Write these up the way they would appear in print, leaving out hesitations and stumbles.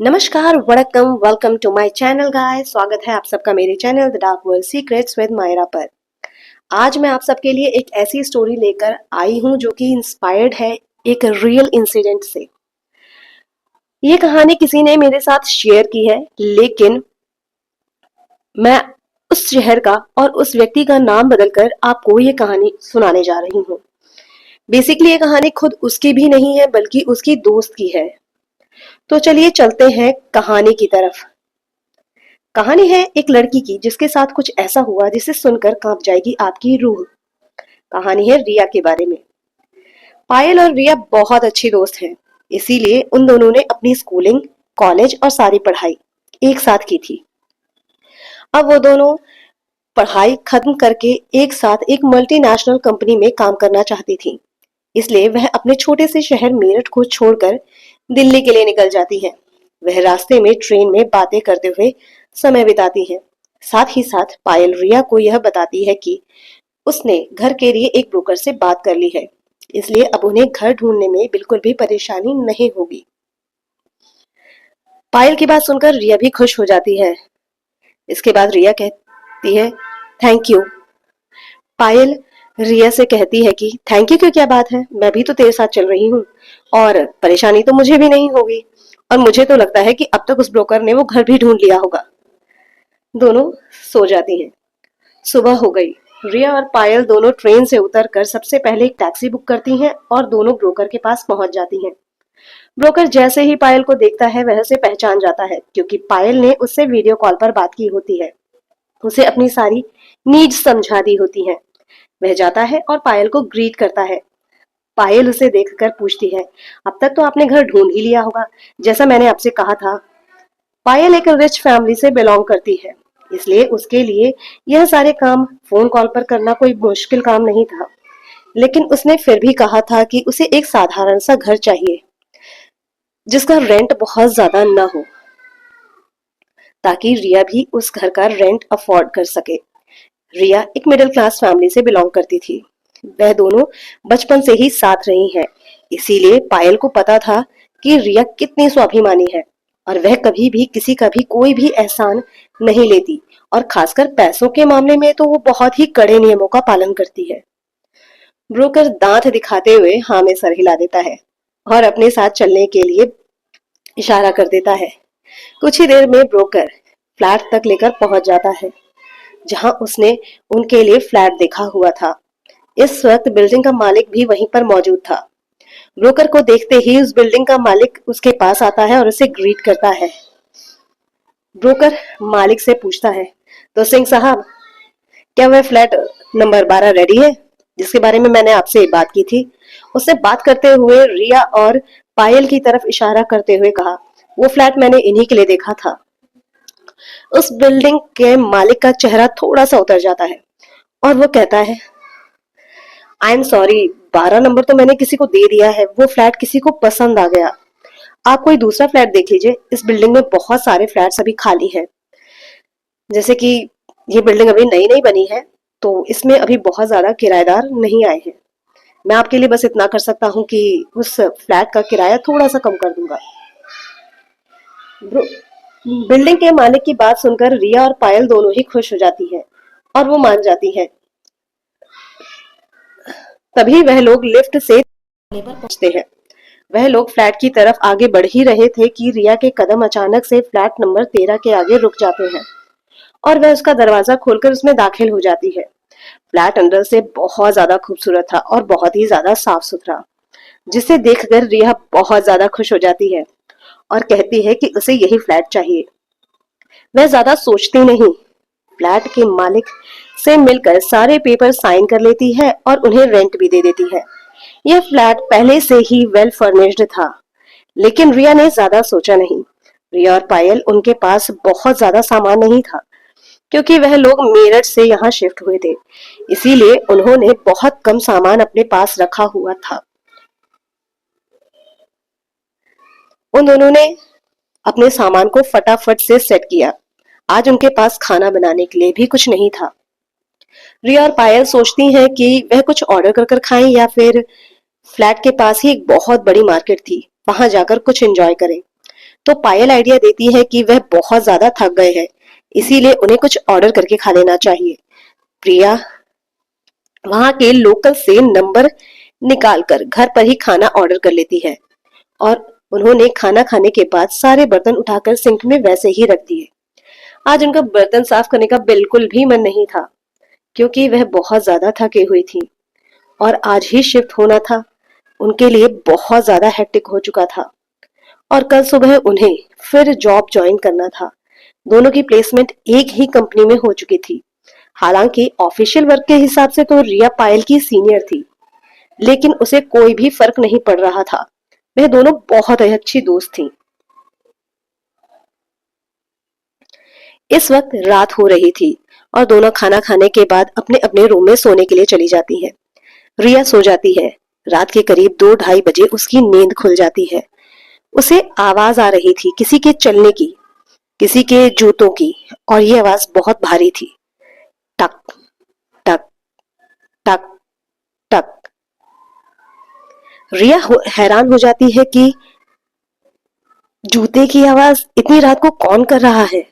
नमस्कार, वड़कम, welcome to my channel guys. स्वागत है आप सबका मेरे channel the dark world secrets with Myra पर। आज मैं आप सबके लिए एक ऐसी स्टोरी लेकर आई हूं जो कि इंस्पायर्ड है एक रियल इंसिडेंट से। ये कहानी किसी ने मेरे साथ शेयर की है, लेकिन मैं उस शहर का और उस व्यक्ति का नाम बदलकर आपको ये कहानी सुनाने जा रही हूँ। बेसिकली ये कहानी खुद उसकी भी नहीं है बल्कि उसकी दोस्त की है। तो चलिए चलते हैं कहानी की तरफ। कहानी है एक लड़की की जिसके साथ कुछ ऐसा हुआ जिसे सुनकर कांप जाएगी आपकी रूह। कहानी है रिया के बारे में। पायल और रिया बहुत अच्छी दोस्त हैं, इसीलिए उन दोनों ने अपनी स्कूलिंग, कॉलेज और सारी पढ़ाई एक साथ की थी। अब वो दोनों पढ़ाई खत्म करके एक साथ एक मल्टीनेशनल कंपनी में काम करना चाहती थी। इसलिए वह अपने छोटे से शहर मेरठ को छोड़कर दिल्ली के लिए निकल जाती है। वह रास्ते में ट्रेन में बातें करते हुए समय बिताती है। साथ ही साथ पायल रिया को यह बताती है कि उसने घर के लिए एक ब्रोकर से बात कर ली है, इसलिए अब उन्हें घर ढूंढने में बिल्कुल भी परेशानी नहीं होगी। पायल की बात सुनकर रिया भी खुश हो जाती है। इसके बाद रिया कहती है थैंक यू। पायल रिया से कहती है कि थैंक यू की क्या बात है, मैं भी तो तेरे साथ चल रही हूँ और परेशानी तो मुझे भी नहीं होगी। और मुझे तो लगता है कि अब तक उस ब्रोकर ने वो घर भी ढूंढ लिया होगा। दोनों सो जाती हैं। सुबह हो गई। रिया और पायल दोनों ट्रेन से उतरकर सबसे पहले एक टैक्सी बुक करती हैं और दोनों ब्रोकर के पास पहुंच जाती हैं। ब्रोकर जैसे ही पायल को देखता है वह उसे पहचान जाता है, क्योंकि पायल ने उससे वीडियो कॉल पर बात की होती है। उसे अपनी सारी नीड्स समझा दी होती हैं। वह जाता है और पायल को ग्रीट करता है। पायल उसे देखकर पूछती है, अब तक तो आपने घर ढूंढ ही लिया होगा, जैसा मैंने आपसे कहा था। पायल एक रिच फैमिली से बिलोंग करती है, इसलिए उसके लिए यह सारे काम फोन कॉल पर करना कोई मुश्किल काम नहीं था। लेकिन उसने फिर भी कहा था कि उसे एक साधारण सा घर चाहिए जिसका रेंट बहुत ज्यादा न हो, ताकि रिया भी उस घर का रेंट अफोर्ड कर सके। रिया एक मिडिल क्लास फैमिली से बिलोंग करती थी। वह दोनों बचपन से ही साथ रही हैं, इसीलिए पायल को पता था कि रिया कितनी स्वाभिमानी है और वह कभी भी किसी का भी कोई भी एहसान नहीं लेती, और खासकर पैसों के मामले में तो वो बहुत ही कड़े नियमों का पालन करती है। ब्रोकर दांत दिखाते हुए हाँ में सर हिला देता है और अपने साथ चलने के लिए इशारा कर देता है। कुछ ही देर में ब्रोकर फ्लैट तक लेकर पहुंच जाता है जहां उसने उनके लिए फ्लैट देखा हुआ था। इस वक्त बिल्डिंग का मालिक भी वहीं पर मौजूद था। ब्रोकर को देखते ही उस बिल्डिंग का मालिक उसके पास आता है और उसे ग्रीट करता है। ब्रोकर मालिक से पूछता है, तो सिंह साहब, क्या वह फ्लैट नंबर 12 रेडी है जिसके बारे में मैंने आपसे बात की थी? उसने बात करते हुए रिया और पायल की तरफ इशारा करते हुए कहा, वो फ्लैट मैंने इन्हीं के लिए देखा था। उस बिल्डिंग के मालिक का चेहरा थोड़ा सा उतर जाता है और वो कहता है, आई एम सॉरी, 12 नंबर तो मैंने किसी को दे दिया है, वो फ्लैट किसी को पसंद आ गया। आप कोई दूसरा फ्लैट देख लीजिए, इस बिल्डिंग में बहुत सारे फ्लैट्स अभी खाली हैं। जैसे कि ये बिल्डिंग अभी नई नई बनी है, तो इसमें अभी बहुत ज्यादा किराएदार नहीं आए हैं। मैं आपके लिए बस इतना कर सकता हूँ कि उस फ्लैट का किराया थोड़ा सा कम कर दूंगा। बिल्डिंग के मालिक की बात सुनकर रिया और पायल दोनों ही खुश हो जाती है और वो मान जाती है। तभी वह लोग लिफ्ट से पहुंचते हैं। वह लोग फ्लैट की तरफ आगे बढ़ ही रहे थे कि रिया के कदम अचानक से फ्लैट नंबर 13 के आगे रुक जाते हैं और वह उसका दरवाजा खोलकर उसमें दाखिल हो जाती है। फ्लैट अंदर से बहुत ज्यादा खूबसूरत था और बहुत ही ज्यादा साफ सुथरा, जिसे देखकर रिया बहुत ज्यादा खुश हो जाती है और कहती है कि उसे यही फ्लैट चाहिए। वह ज्यादा सोचती नहीं, फ्लैट के मालिक से मिलकर सारे पेपर साइन कर लेती है और उन्हें रेंट भी दे देती है। यह फ्लैट पहले से ही वेल फर्निश्ड था, लेकिन रिया ने ज्यादा सोचा नहीं। रिया और पायल उनके पास बहुत ज्यादा सामान नहीं था, क्योंकि वह लोग मेरठ से यहाँ शिफ्ट हुए थे, इसीलिए उन्होंने बहुत कम सामान अपने पास रखा हुआ था। उन दोनों ने अपने सामान को फटाफट से सेट किया। आज उनके पास खाना बनाने के लिए भी कुछ नहीं था। रिया और पायल सोचती हैं कि वह कुछ ऑर्डर कर कर खाएं या फिर फ्लैट के पास ही एक बहुत बड़ी मार्केट थी, वहां जाकर कुछ एंजॉय करें। तो पायल आइडिया देती है कि वह बहुत ज्यादा थक गए हैं, इसीलिए उन्हें कुछ ऑर्डर करके खा लेना चाहिए। प्रिया वहां के लोकल से नंबर निकालकर घर पर ही खाना ऑर्डर कर लेती है और उन्होंने खाना खाने के बाद सारे बर्तन उठाकर सिंक में वैसे ही रख दिए। आज उनका बर्तन साफ करने का बिल्कुल भी मन नहीं था, क्योंकि वह बहुत ज्यादा थकी हुई थी और आज ही शिफ्ट होना था। उनके लिए बहुत ज्यादा हेक्टिक हो चुका था और कल सुबह उन्हें फिर जॉब ज्वाइन करना था। दोनों की प्लेसमेंट एक ही कंपनी में हो चुकी थी। हालांकि ऑफिशियल वर्क के हिसाब से तो रिया पायल की सीनियर थी, लेकिन उसे कोई भी फर्क नहीं पड़ रहा था। वह दोनों बहुत अच्छी दोस्त थीं। इस वक्त रात हो रही थी और दोनों खाना खाने के बाद अपने अपने रूम में सोने के लिए चली जाती है। रिया सो जाती है। रात के करीब 2-2:30 बजे उसकी नींद खुल जाती है। उसे आवाज आ रही थी किसी के चलने की, किसी के जूतों की, और ये आवाज बहुत भारी थी। टक टक टक टक। रिया हैरान हो जाती है कि जूते की आवाज इतनी रात को कौन कर रहा है।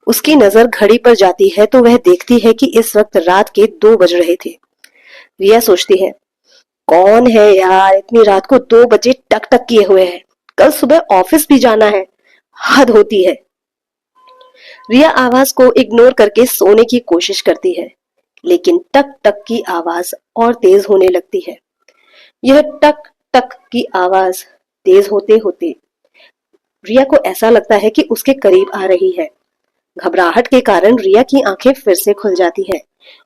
उसकी नजर घड़ी पर जाती है तो वह देखती है कि इस वक्त रात के 2 बज रहे थे। रिया सोचती है, कौन है यार इतनी रात को 2 बजे टक टक किए हुए है। कल सुबह ऑफिस भी जाना है। हद होती है। रिया आवाज को इग्नोर करके सोने की कोशिश करती है, लेकिन टक टक की आवाज और तेज होने लगती है। यह टक टक की आवाज तेज होते होते रिया को ऐसा लगता है कि उसके करीब आ रही है। घबराहट के कारण रिया की आंखें फिर से खुल जाती हैं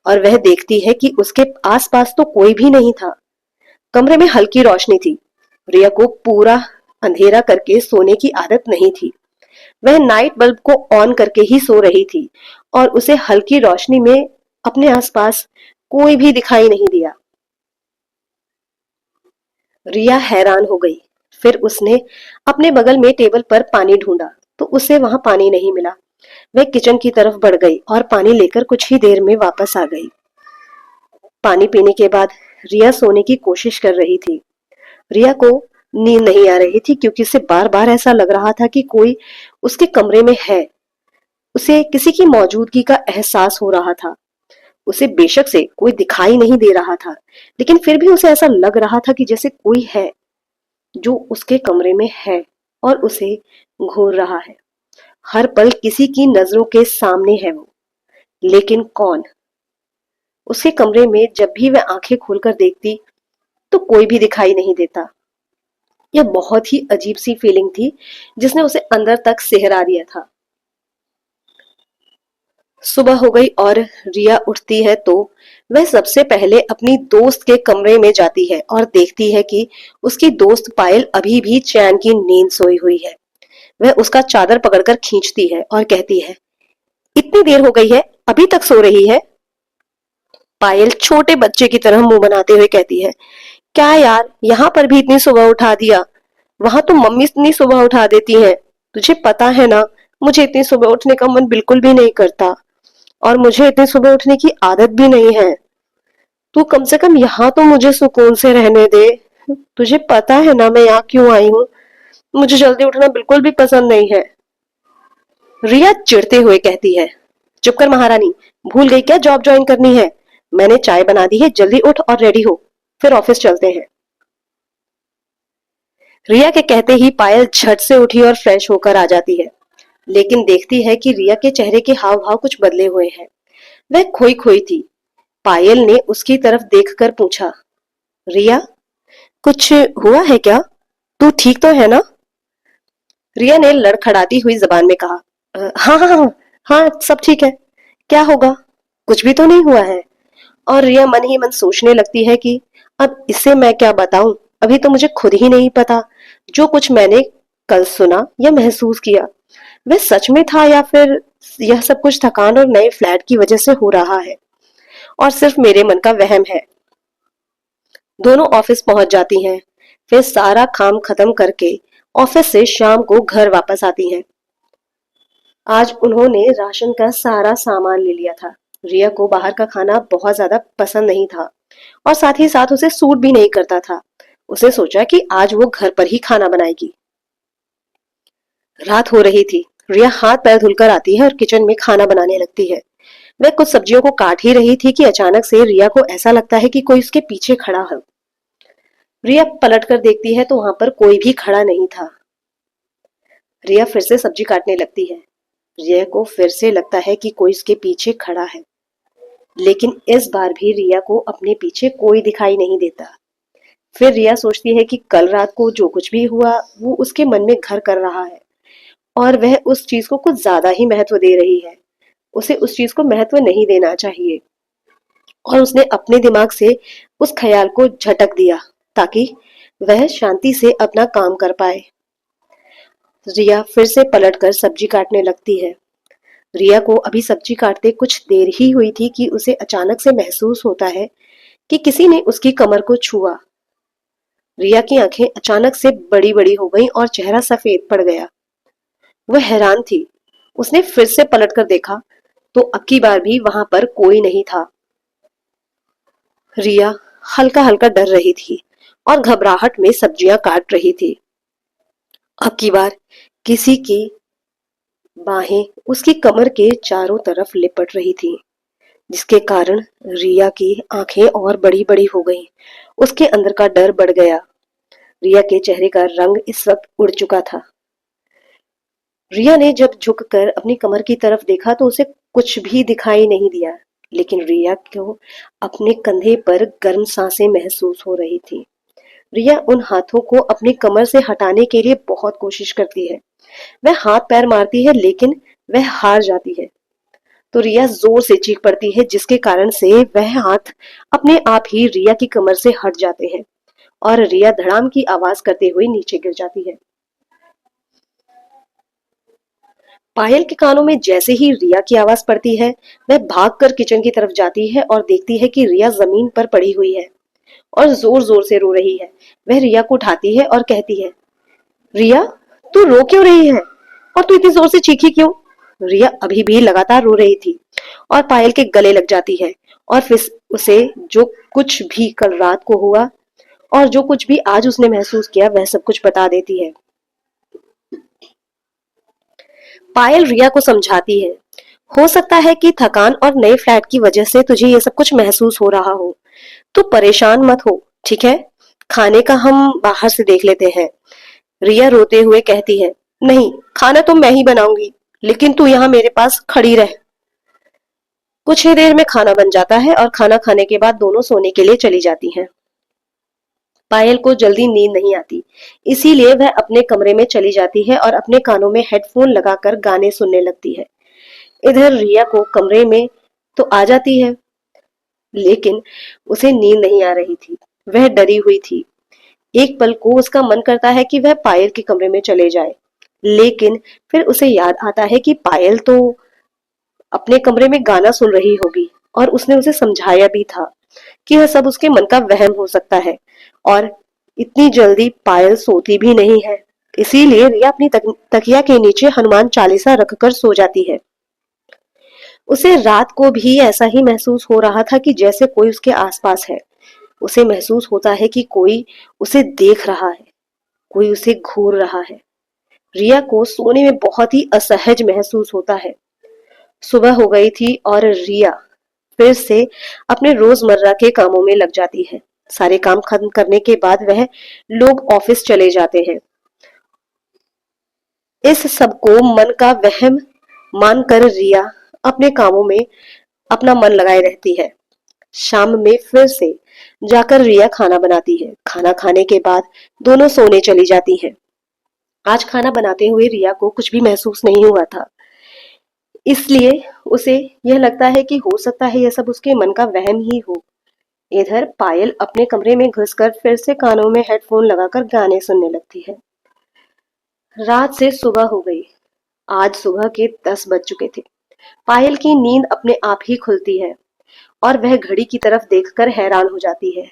और वह देखती है कि उसके आसपास तो कोई भी नहीं था। कमरे में हल्की रोशनी थी। रिया को पूरा अंधेरा करके सोने की आदत नहीं थी। वह नाइट बल्ब को ऑन करके ही सो रही थी और उसे हल्की रोशनी में अपने आसपास कोई भी दिखाई नहीं दिया। रिया हैरान हो गई। फिर उसने अपने बगल में टेबल पर पानी ढूंढा तो उसे वहां पानी नहीं मिला। वह किचन की तरफ बढ़ गई और पानी लेकर कुछ ही देर में वापस आ गई। पानी पीने के बाद रिया सोने की कोशिश कर रही थी। रिया को नींद नहीं आ रही थी क्योंकि उसे बार बार ऐसा लग रहा था कि कोई उसके कमरे में है। उसे किसी की मौजूदगी का एहसास हो रहा था। उसे बेशक से कोई दिखाई नहीं दे रहा था, लेकिन फिर भी उसे ऐसा लग रहा था कि जैसे कोई है जो उसके कमरे में है और उसे घूर रहा है। हर पल किसी की नजरों के सामने है वो, लेकिन कौन? उसके कमरे में जब भी वह आंखें खोलकर देखती तो कोई भी दिखाई नहीं देता। यह बहुत ही अजीब सी फीलिंग थी जिसने उसे अंदर तक सिहरा दिया था। सुबह हो गई और रिया उठती है तो वह सबसे पहले अपनी दोस्त के कमरे में जाती है और देखती है कि उसकी दोस्त पायल अभी भी चैन की नींद सोई हुई है। वह उसका चादर पकड़कर खींचती है और कहती है, इतनी देर हो गई है, अभी तक सो रही है? पायल छोटे बच्चे की तरह मुंह बनाते हुए कहती है, क्या यार, यहाँ पर भी इतनी सुबह उठा दिया। वहां तो मम्मी इतनी सुबह उठा देती है। तुझे पता है ना, मुझे इतनी सुबह उठने का मन बिल्कुल भी नहीं करता और मुझे इतनी सुबह उठने की आदत भी नहीं है। तू कम से कम यहाँ तो मुझे सुकून से रहने दे। तुझे पता है ना मैं यहाँ क्यों आई हूँ। मुझे जल्दी उठना बिल्कुल भी पसंद नहीं है। रिया चिढ़ते हुए कहती है, चुप कर महारानी, भूल गई क्या जॉब ज्वाइन करनी है? मैंने चाय बना दी है, जल्दी उठ और रेडी हो, फिर ऑफिस चलते हैं। रिया के कहते ही पायल झट से उठी और फ्रेश होकर आ जाती है, लेकिन देखती है कि रिया के चेहरे के हाव भाव कुछ बदले हुए हैं। वह खोई खोई थी। पायल ने उसकी तरफ देखकर पूछा, रिया, कुछ हुआ है क्या? तू ठीक तो है ना? रिया ने लड़खड़ाती हुई जबान में कहा, हाँ हाँ हाँ हाँ, सब ठीक है। क्या होगा? कुछ भी तो नहीं हुआ है। और रिया मन ही मन सोचने लगती है कि अब इसे मैं क्या बताऊं, अभी तो मुझे खुद ही नहीं पता जो कुछ मैंने कल सुना या महसूस किया वह सच में था या फिर यह सब कुछ थकान और नए फ्लैट की वजह से हो रहा है और सिर्फ मेरे मन का वहम है। दोनों ऑफिस पहुंच जाती हैं, फिर सारा काम खत्म करके ऑफिस से शाम को घर वापस आती हैं। आज उन्होंने राशन का सारा सामान ले लिया था। रिया को बाहर का खाना बहुत ज्यादा पसंद नहीं था और साथ ही साथ उसे सूट भी नहीं करता था। उसने सोचा कि आज वो घर पर ही खाना बनाएगी। रात हो रही थी। रिया हाथ पैर धुलकर आती है और किचन में खाना बनाने लगती है। वह कुछ सब्जियों को काट ही रही थी कि अचानक से रिया को ऐसा लगता है कि कोई उसके पीछे खड़ा है। रिया पलट कर देखती है तो वहां पर कोई भी खड़ा नहीं था। रिया फिर से सब्जी काटने लगती है। रिया को फिर से लगता है कि कोई उसके पीछे खड़ा है, लेकिन इस बार भी रिया को अपने पीछे कोई दिखाई नहीं देता। फिर रिया सोचती है कि कल रात को जो कुछ भी हुआ वो उसके मन में घर कर रहा है और वह उस चीज को कुछ ज्यादा ही महत्व दे रही है। उसे उस चीज को महत्व नहीं देना चाहिए और उसने अपने दिमाग से उस ख्याल को झटक दिया ताकि वह शांति से अपना काम कर पाए। रिया फिर से पलटकर सब्जी काटने लगती है। रिया को अभी सब्जी काटते कुछ देर ही हुई थी कि उसे अचानक से महसूस होता है कि किसी ने उसकी कमर को छुआ। रिया की आंखें अचानक से बड़ी बड़ी हो गईं और चेहरा सफेद पड़ गया। वह हैरान थी। उसने फिर से पलटकर देखा तो अब की बार भी वहां पर कोई नहीं था। रिया हल्का हल्का डर रही थी और घबराहट में सब्जियां काट रही थी। अब की बार किसी की बाहें उसकी कमर के चारों तरफ लिपट रही थी, जिसके कारण रिया की आंखें और बड़ी बड़ी हो गईं। उसके अंदर का डर बढ़ गया। रिया के चेहरे का रंग इस वक्त उड़ चुका था। रिया ने जब झुककर अपनी कमर की तरफ देखा तो उसे कुछ भी दिखाई नहीं दिया, लेकिन रिया को अपने कंधे पर गर्म सांसें महसूस हो रही थी। रिया उन हाथों को अपनी कमर से हटाने के लिए बहुत कोशिश करती है। वह हाथ पैर मारती है लेकिन वह हार जाती है। तो रिया जोर से चीख पड़ती है, जिसके कारण से वह हाथ अपने आप ही रिया की कमर से हट जाते हैं और रिया धड़ाम की आवाज करते हुए नीचे गिर जाती है। पायल के कानों में जैसे ही रिया की आवाज पड़ती है, वह भागकर किचन की तरफ जाती है और देखती है कि रिया जमीन पर पड़ी हुई है और जोर जोर से रो रही है। वह रिया को उठाती है और कहती है, रिया, तू रो क्यों रही है और तू इतनी जोर से चीखी क्यों? रिया अभी भी लगातार रो रही थी और पायल के गले लग जाती है और फिर उसे जो कुछ भी कल रात को हुआ और जो कुछ भी आज उसने महसूस किया वह सब कुछ बता देती है। पायल रिया को समझाती है, हो सकता है कि थकान और नए फ्लैट की वजह से तुझे ये सब कुछ महसूस हो रहा हो। तू परेशान मत हो, ठीक है? खाने का हम बाहर से देख लेते हैं। रिया रोते हुए कहती है, नहीं, खाना तो मैं ही बनाऊंगी, लेकिन तू यहाँ मेरे पास खड़ी रह। कुछ ही देर में खाना बन जाता है और खाना खाने के बाद दोनों सोने के लिए चली जाती हैं। पायल को जल्दी नींद नहीं आती, इसीलिए वह अपने कमरे में चली जाती है और अपने कानों में हेडफोन लगाकर गाने सुनने लगती है। इधर रिया को कमरे में तो आ जाती है, लेकिन उसे नींद नहीं आ रही थी। वह डरी हुई थी। एक पल को उसका मन करता है कि वह पायल के कमरे में चले जाए, लेकिन फिर उसे याद आता है कि पायल तो अपने कमरे में गाना सुन रही होगी और उसने उसे समझाया भी था कि यह सब उसके मन का वहम हो सकता है और इतनी जल्दी पायल सोती भी नहीं है। इसीलिए रिया अपनी तकिया के नीचे हनुमान चालीसा रखकर सो जाती है। उसे रात को भी ऐसा ही महसूस हो रहा था कि जैसे कोई उसके आसपास है। उसे महसूस होता है कि कोई उसे देख रहा है, कोई उसे घूर रहा है। रिया को सोने में बहुत ही असहज महसूस होता है। सुबह हो गई थी और रिया फिर से अपने रोजमर्रा के कामों में लग जाती है। सारे काम खत्म करने के बाद वह लोग ऑफिस चले जाते हैं। इस सबको मन का वहम मानकर रिया अपने कामों में अपना मन लगाए रहती है। शाम में फिर से जाकर रिया खाना बनाती है। खाना खाने के बाद दोनों सोने चली जाती हैं। आज खाना बनाते हुए रिया को कुछ भी महसूस नहीं हुआ था, इसलिए उसे यह लगता है कि हो सकता है यह सब उसके मन का वहम ही हो। इधर पायल अपने कमरे में घुसकर फिर से कानों में हेडफोन लगाकर गाने सुनने लगती है। रात से सुबह हो गई। आज सुबह के 10 बज चुके थे। पायल की नींद अपने आप ही खुलती है और वह घड़ी की तरफ देखकर हैरान हो जाती है।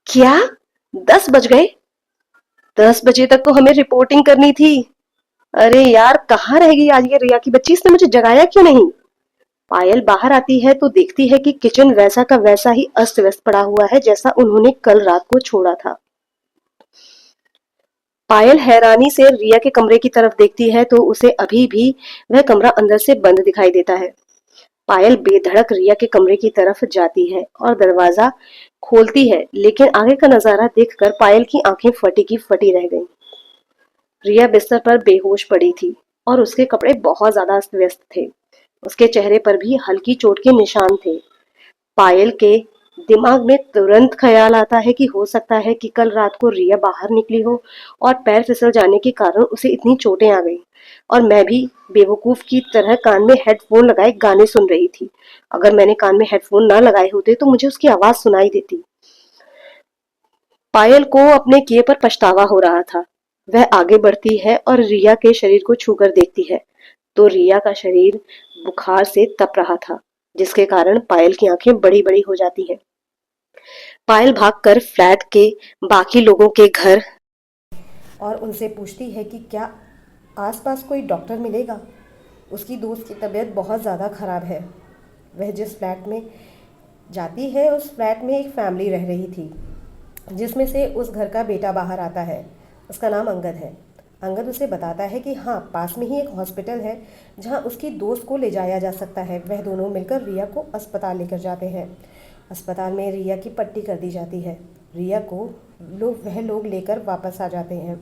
क्या 10 बज गए? 10 बजे तक तो हमें रिपोर्टिंग करनी थी। अरे यार, कहाँ रह गई आज ये रिया की बच्ची? इसने मुझे जगाया क्यों नहीं? पायल बाहर आती है तो देखती है कि किचन वैसा का वैसा ही अस्त व्यस्त पड़ा हुआ है जैसा उन्होंने कल रात को छोड़ा था। पायल हैरानी से रिया के कमरे की तरफ देखती है तो उसे अभी भी वह कमरा अंदर से बंद दिखाई देता है। पायल बेधड़क रिया के कमरे की तरफ जाती है और दरवाजा खोलती है, लेकिन आगे का नजारा देखकर पायल की आंखें फटी की फटी रह गईं। रिया बिस्तर पर बेहोश पड़ी थी और उसके कपड़े बहुत ज्यादा अस्त व्यस्त थे। उसके चेहरे पर भी हल्की चोट के निशान थे। पायल के दिमाग में तुरंत ख्याल आता है कि हो सकता है कि कल रात को रिया बाहर निकली हो और पैर फिसल जाने के कारण उसे इतनी चोटें आ गई, और मैं भी बेवकूफ की तरह कान में हेडफोन लगाए गाने सुन रही थी। अगर मैंने कान में हेडफोन ना लगाए होते तो मुझे उसकी आवाज सुनाई देती। पायल को अपने किए पर पछतावा हो रहा था। वह आगे बढ़ती है और रिया के शरीर को छूकर देखती है तो रिया का शरीर बुखार से तप रहा था, जिसके कारण पायल की आंखें बड़ी बड़ी हो जाती हैं। पायल भागकर फ्लैट के बाकी लोगों के घर और उनसे पूछती है कि क्या आसपास कोई डॉक्टर मिलेगा। उसकी दोस्त की तबीयत बहुत ज़्यादा ख़राब है। वह जिस फ्लैट में जाती है उस फ्लैट में एक फैमिली रह रही थी, जिसमें से उस घर का बेटा बाहर आता है। उसका नाम अंगद है। अंगद उसे बताता है कि हाँ, पास में ही एक हॉस्पिटल है जहाँ उसकी दोस्त को ले जाया जा सकता है। वह दोनों मिलकर रिया को अस्पताल लेकर जाते हैं। अस्पताल में रिया की पट्टी कर दी जाती है। रिया को वह लोग लेकर वापस आ जाते हैं।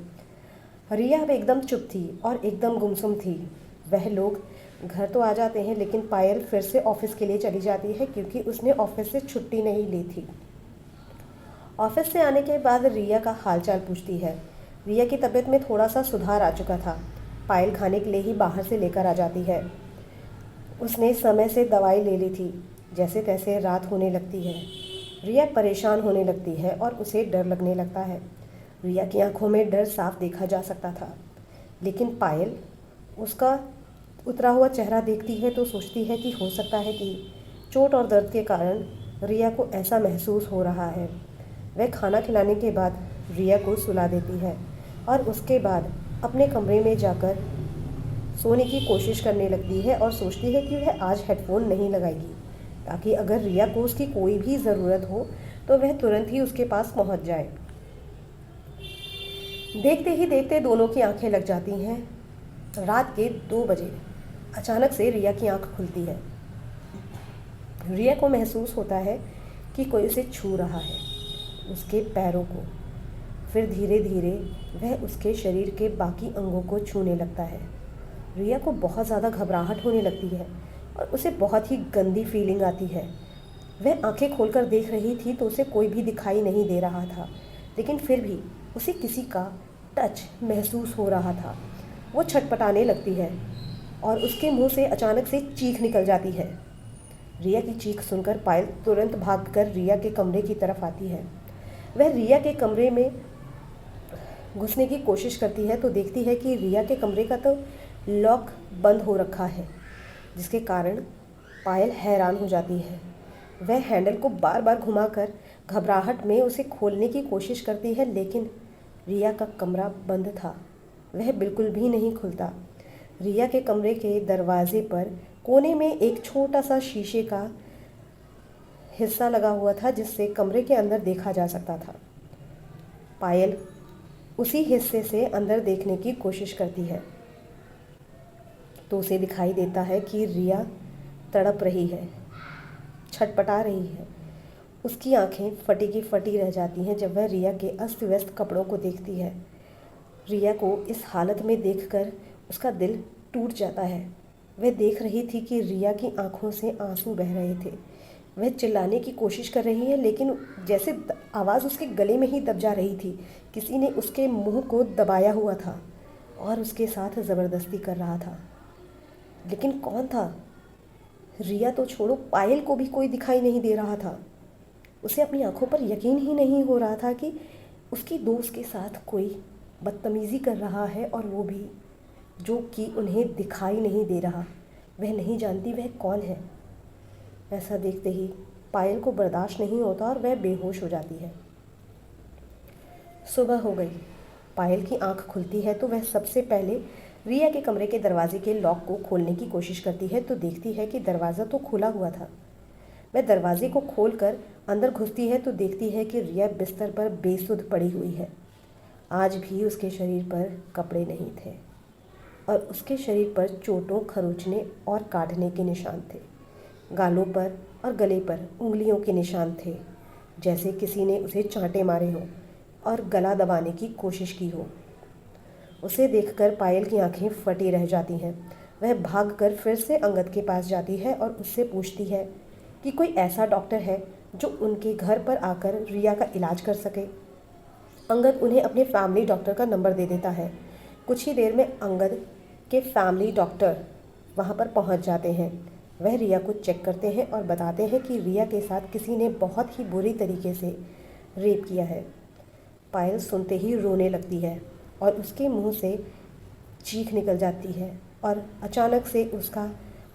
रिया अब एकदम चुप थी और एकदम गुमसुम थी। वह लोग घर तो आ जाते हैं, लेकिन पायल फिर से ऑफिस के लिए चली जाती है क्योंकि उसने ऑफिस से छुट्टी नहीं ली थी। ऑफिस से आने के बाद रिया का हालचाल पूछती है। रिया की तबीयत में थोड़ा सा सुधार आ चुका था। पायल खाने के लिए ही बाहर से लेकर आ जाती है। उसने समय से दवाई ले ली थी। जैसे तैसे रात होने लगती है। रिया परेशान होने लगती है और उसे डर लगने लगता है। रिया की आंखों में डर साफ देखा जा सकता था, लेकिन पायल उसका उतरा हुआ चेहरा देखती है तो सोचती है कि हो सकता है कि चोट और दर्द के कारण रिया को ऐसा महसूस हो रहा है। वह खाना खिलाने के बाद रिया को सुला देती है और उसके बाद अपने कमरे में जाकर सोने की कोशिश करने लगती है और सोचती है कि वह आज हेडफोन नहीं लगाएगी, ताकि अगर रिया को उसकी कोई भी ज़रूरत हो तो वह तुरंत ही उसके पास पहुंच जाए। देखते ही देखते दोनों की आंखें लग जाती हैं। रात के 2 बजे अचानक से रिया की आंख खुलती है। रिया को महसूस होता है कि कोई उसे छू रहा है, उसके पैरों को। फिर धीरे धीरे वह उसके शरीर के बाकी अंगों को छूने लगता है। रिया को बहुत ज़्यादा घबराहट होने लगती है और उसे बहुत ही गंदी फीलिंग आती है। वह आंखें खोलकर देख रही थी तो उसे कोई भी दिखाई नहीं दे रहा था, लेकिन फिर भी उसे किसी का टच महसूस हो रहा था। वो छटपटाने लगती है और उसके मुंह से अचानक से चीख निकल जाती है। रिया की चीख सुनकर पायल तुरंत भागकर रिया के कमरे की तरफ आती है। वह रिया के कमरे में घुसने की कोशिश करती है तो देखती है कि रिया के कमरे का तो लॉक बंद हो रखा है, जिसके कारण पायल हैरान हो जाती है। वह हैंडल को बार बार घुमाकर घबराहट में उसे खोलने की कोशिश करती है, लेकिन रिया का कमरा बंद था। वह बिल्कुल भी नहीं खुलता। रिया के कमरे के दरवाजे पर कोने में एक छोटा सा शीशे का हिस्सा लगा हुआ था, जिससे कमरे के अंदर देखा जा सकता था। पायल उसी हिस्से से अंदर देखने की कोशिश करती है तो उसे दिखाई देता है कि रिया तड़प रही है, छटपटा रही है। उसकी आंखें फटी की फटी रह जाती हैं जब वह रिया के अस्त व्यस्त कपड़ों को देखती है। रिया को इस हालत में देखकर उसका दिल टूट जाता है। वह देख रही थी कि रिया की आंखों से आंसू बह रहे थे। वह चिल्लाने की कोशिश कर रही है, लेकिन जैसे आवाज़ उसके गले में ही दब जा रही थी। किसी ने उसके मुंह को दबाया हुआ था और उसके साथ ज़बरदस्ती कर रहा था। लेकिन कौन था? रिया तो छोड़ो, पायल को भी कोई दिखाई नहीं दे रहा था। उसे अपनी आंखों पर यकीन ही नहीं हो रहा था कि उसकी दोस्त के साथ कोई बदतमीज़ी कर रहा है, और वो भी जो कि उन्हें दिखाई नहीं दे रहा। वह नहीं जानती वह कौन है। ऐसा देखते ही पायल को बर्दाश्त नहीं होता और वह बेहोश हो जाती है। सुबह हो गई। पायल की आंख खुलती है तो वह सबसे पहले रिया के कमरे के दरवाजे के लॉक को खोलने की कोशिश करती है तो देखती है कि दरवाज़ा तो खुला हुआ था। वह दरवाजे को खोलकर अंदर घुसती है तो देखती है कि रिया बिस्तर पर बेसुध पड़ी हुई है। आज भी उसके शरीर पर कपड़े नहीं थे और उसके शरीर पर चोटों, खरोंचने और काटने के निशान थे। गालों पर और गले पर उंगलियों के निशान थे, जैसे किसी ने उसे चांटे मारे हों और गला दबाने की कोशिश की हो। उसे देखकर पायल की आंखें फटी रह जाती हैं। वह भागकर फिर से अंगद के पास जाती है और उससे पूछती है कि कोई ऐसा डॉक्टर है जो उनके घर पर आकर रिया का इलाज कर सके। अंगद उन्हें अपने फैमिली डॉक्टर का नंबर दे देता है। कुछ ही देर में अंगद के फैमिली डॉक्टर वहाँ पर पहुँच जाते हैं। वह रिया को चेक करते हैं और बताते हैं कि रिया के साथ किसी ने बहुत ही बुरी तरीके से रेप किया है। पायल सुनते ही रोने लगती है और उसके मुंह से चीख निकल जाती है और अचानक से उसका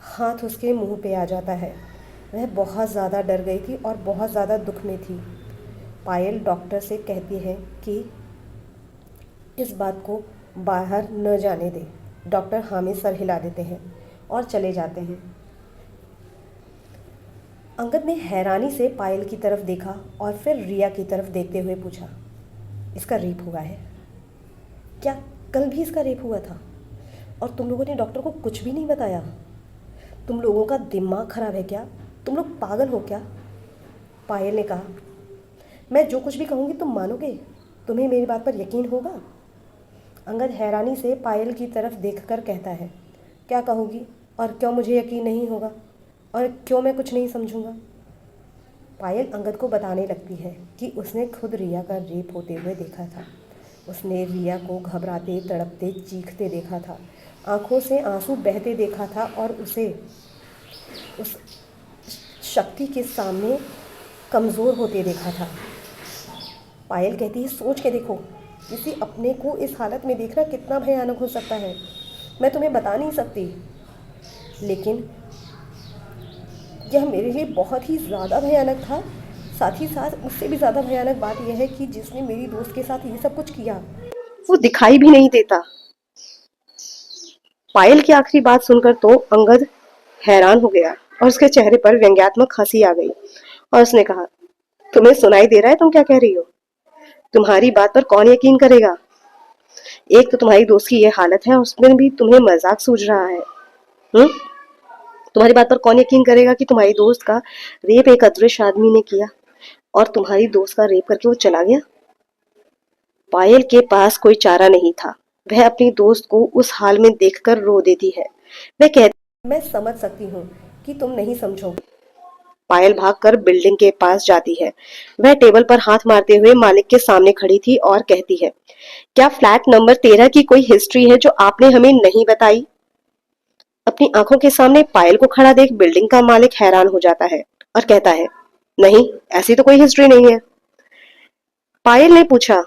हाथ उसके मुंह पे आ जाता है। वह बहुत ज़्यादा डर गई थी और बहुत ज़्यादा दुख में थी। पायल डॉक्टर से कहती है कि इस बात को बाहर न जाने दे। डॉक्टर हामिद सर हिला देते हैं और चले जाते हैं। अंगद ने हैरानी से पायल की तरफ देखा और फिर रिया की तरफ देखते हुए पूछा, इसका रेप हुआ है क्या? कल भी इसका रेप हुआ था और तुम लोगों ने डॉक्टर को कुछ भी नहीं बताया? तुम लोगों का दिमाग खराब है क्या? तुम लोग पागल हो क्या? पायल ने कहा, मैं जो कुछ भी कहूँगी तुम मानोगे? तुम्हें मेरी बात पर यकीन होगा? अंगद हैरानी से पायल की तरफ देखकर कहता है, क्या कहोगी और क्यों मुझे यकीन नहीं होगा और क्यों मैं कुछ नहीं समझूंगा? पायल अंगद को बताने लगती है कि उसने खुद रिया का रेप होते हुए देखा था। उसने रिया को घबराते, तड़पते, चीखते देखा था, आंखों से आंसू बहते देखा था और उसे उस शक्ति के सामने कमज़ोर होते देखा था। पायल कहती है, सोच के देखो, किसी अपने को इस हालत में देखना कितना भयानक हो सकता है। मैं तुम्हें बता नहीं सकती, लेकिन यह मेरे लिए बहुत ही ज़्यादा भयानक था। साथ ही साथ उससे भी ज़्यादा भयानक बात यह है कि जिसने मेरी दोस्त के साथ ये सब कुछ किया, वो दिखाई भी नहीं देता। पायल की आखिरी बात सुनकर तो अंगद हैरान हो गया और उसके चेहरे पर व्यंग्यात्मक हंसी आ गई और उसने कहा, तुम्हें सुनाई दे रहा है तुम क्या कह रही हो? तुम्हारी बात पर कौन यकीन करेगा? एक तो तुम्हारी दोस्त की ये हालत है और उसमें भी तुम्हें मजाक सूझ रहा है। हम्म? तुम्हारी बात पर कौन यकीन करेगा कि तुम्हारी दोस्त का रेप एक अदृश्य आदमी ने किया और तुम्हारी दोस्त का रेप करके वो चला गया? पायल के पास कोई चारा नहीं था। वह अपनी दोस्त को उस हाल में देखकर रो देती है। वह कहती, मैं समझ सकती हूँ कि तुम नहीं समझोगे। पायल भागकर बिल्डिंग के पास जाती है। वह टेबल पर हाथ मारते हुए मालिक के सामने खड़ी थी और कहती है, क्या फ्लैट नंबर 13 की कोई हिस्ट्री है जो आपने हमें नहीं बताई? अपनी आंखों के सामने पायल को खड़ा देख बिल्डिंग का मालिक हैरान हो जाता है और कहता है, नहीं, ऐसी तो कोई हिस्ट्री नहीं है। पायल ने पूछा,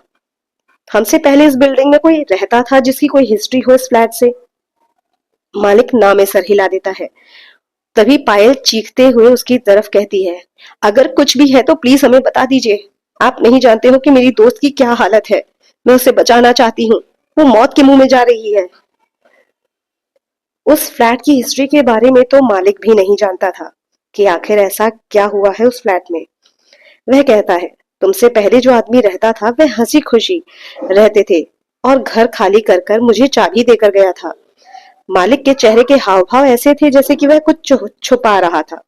हमसे पहले इस बिल्डिंग में कोई रहता था जिसकी कोई हिस्ट्री हो इस फ्लैट से? मालिक ना में सर हिला देता है। तभी पायल चीखते हुए उसकी तरफ कहती है, अगर कुछ भी है तो प्लीज हमें बता दीजिए। आप नहीं जानते हो कि मेरी दोस्त की क्या हालत है। मैं उसे बचाना चाहती हूँ। वो मौत के मुंह में जा रही है। उस फ्लैट की हिस्ट्री के बारे में तो मालिक भी नहीं जानता था कि आखिर ऐसा क्या हुआ है उस फ्लैट में। वह कहता है, तुमसे पहले जो आदमी रहता था वह हंसी खुशी रहते थे और घर खाली कर कर मुझे चाबी देकर गया था। मालिक के चेहरे के हाव भाव ऐसे थे जैसे कि वह कुछ छुपा रहा था,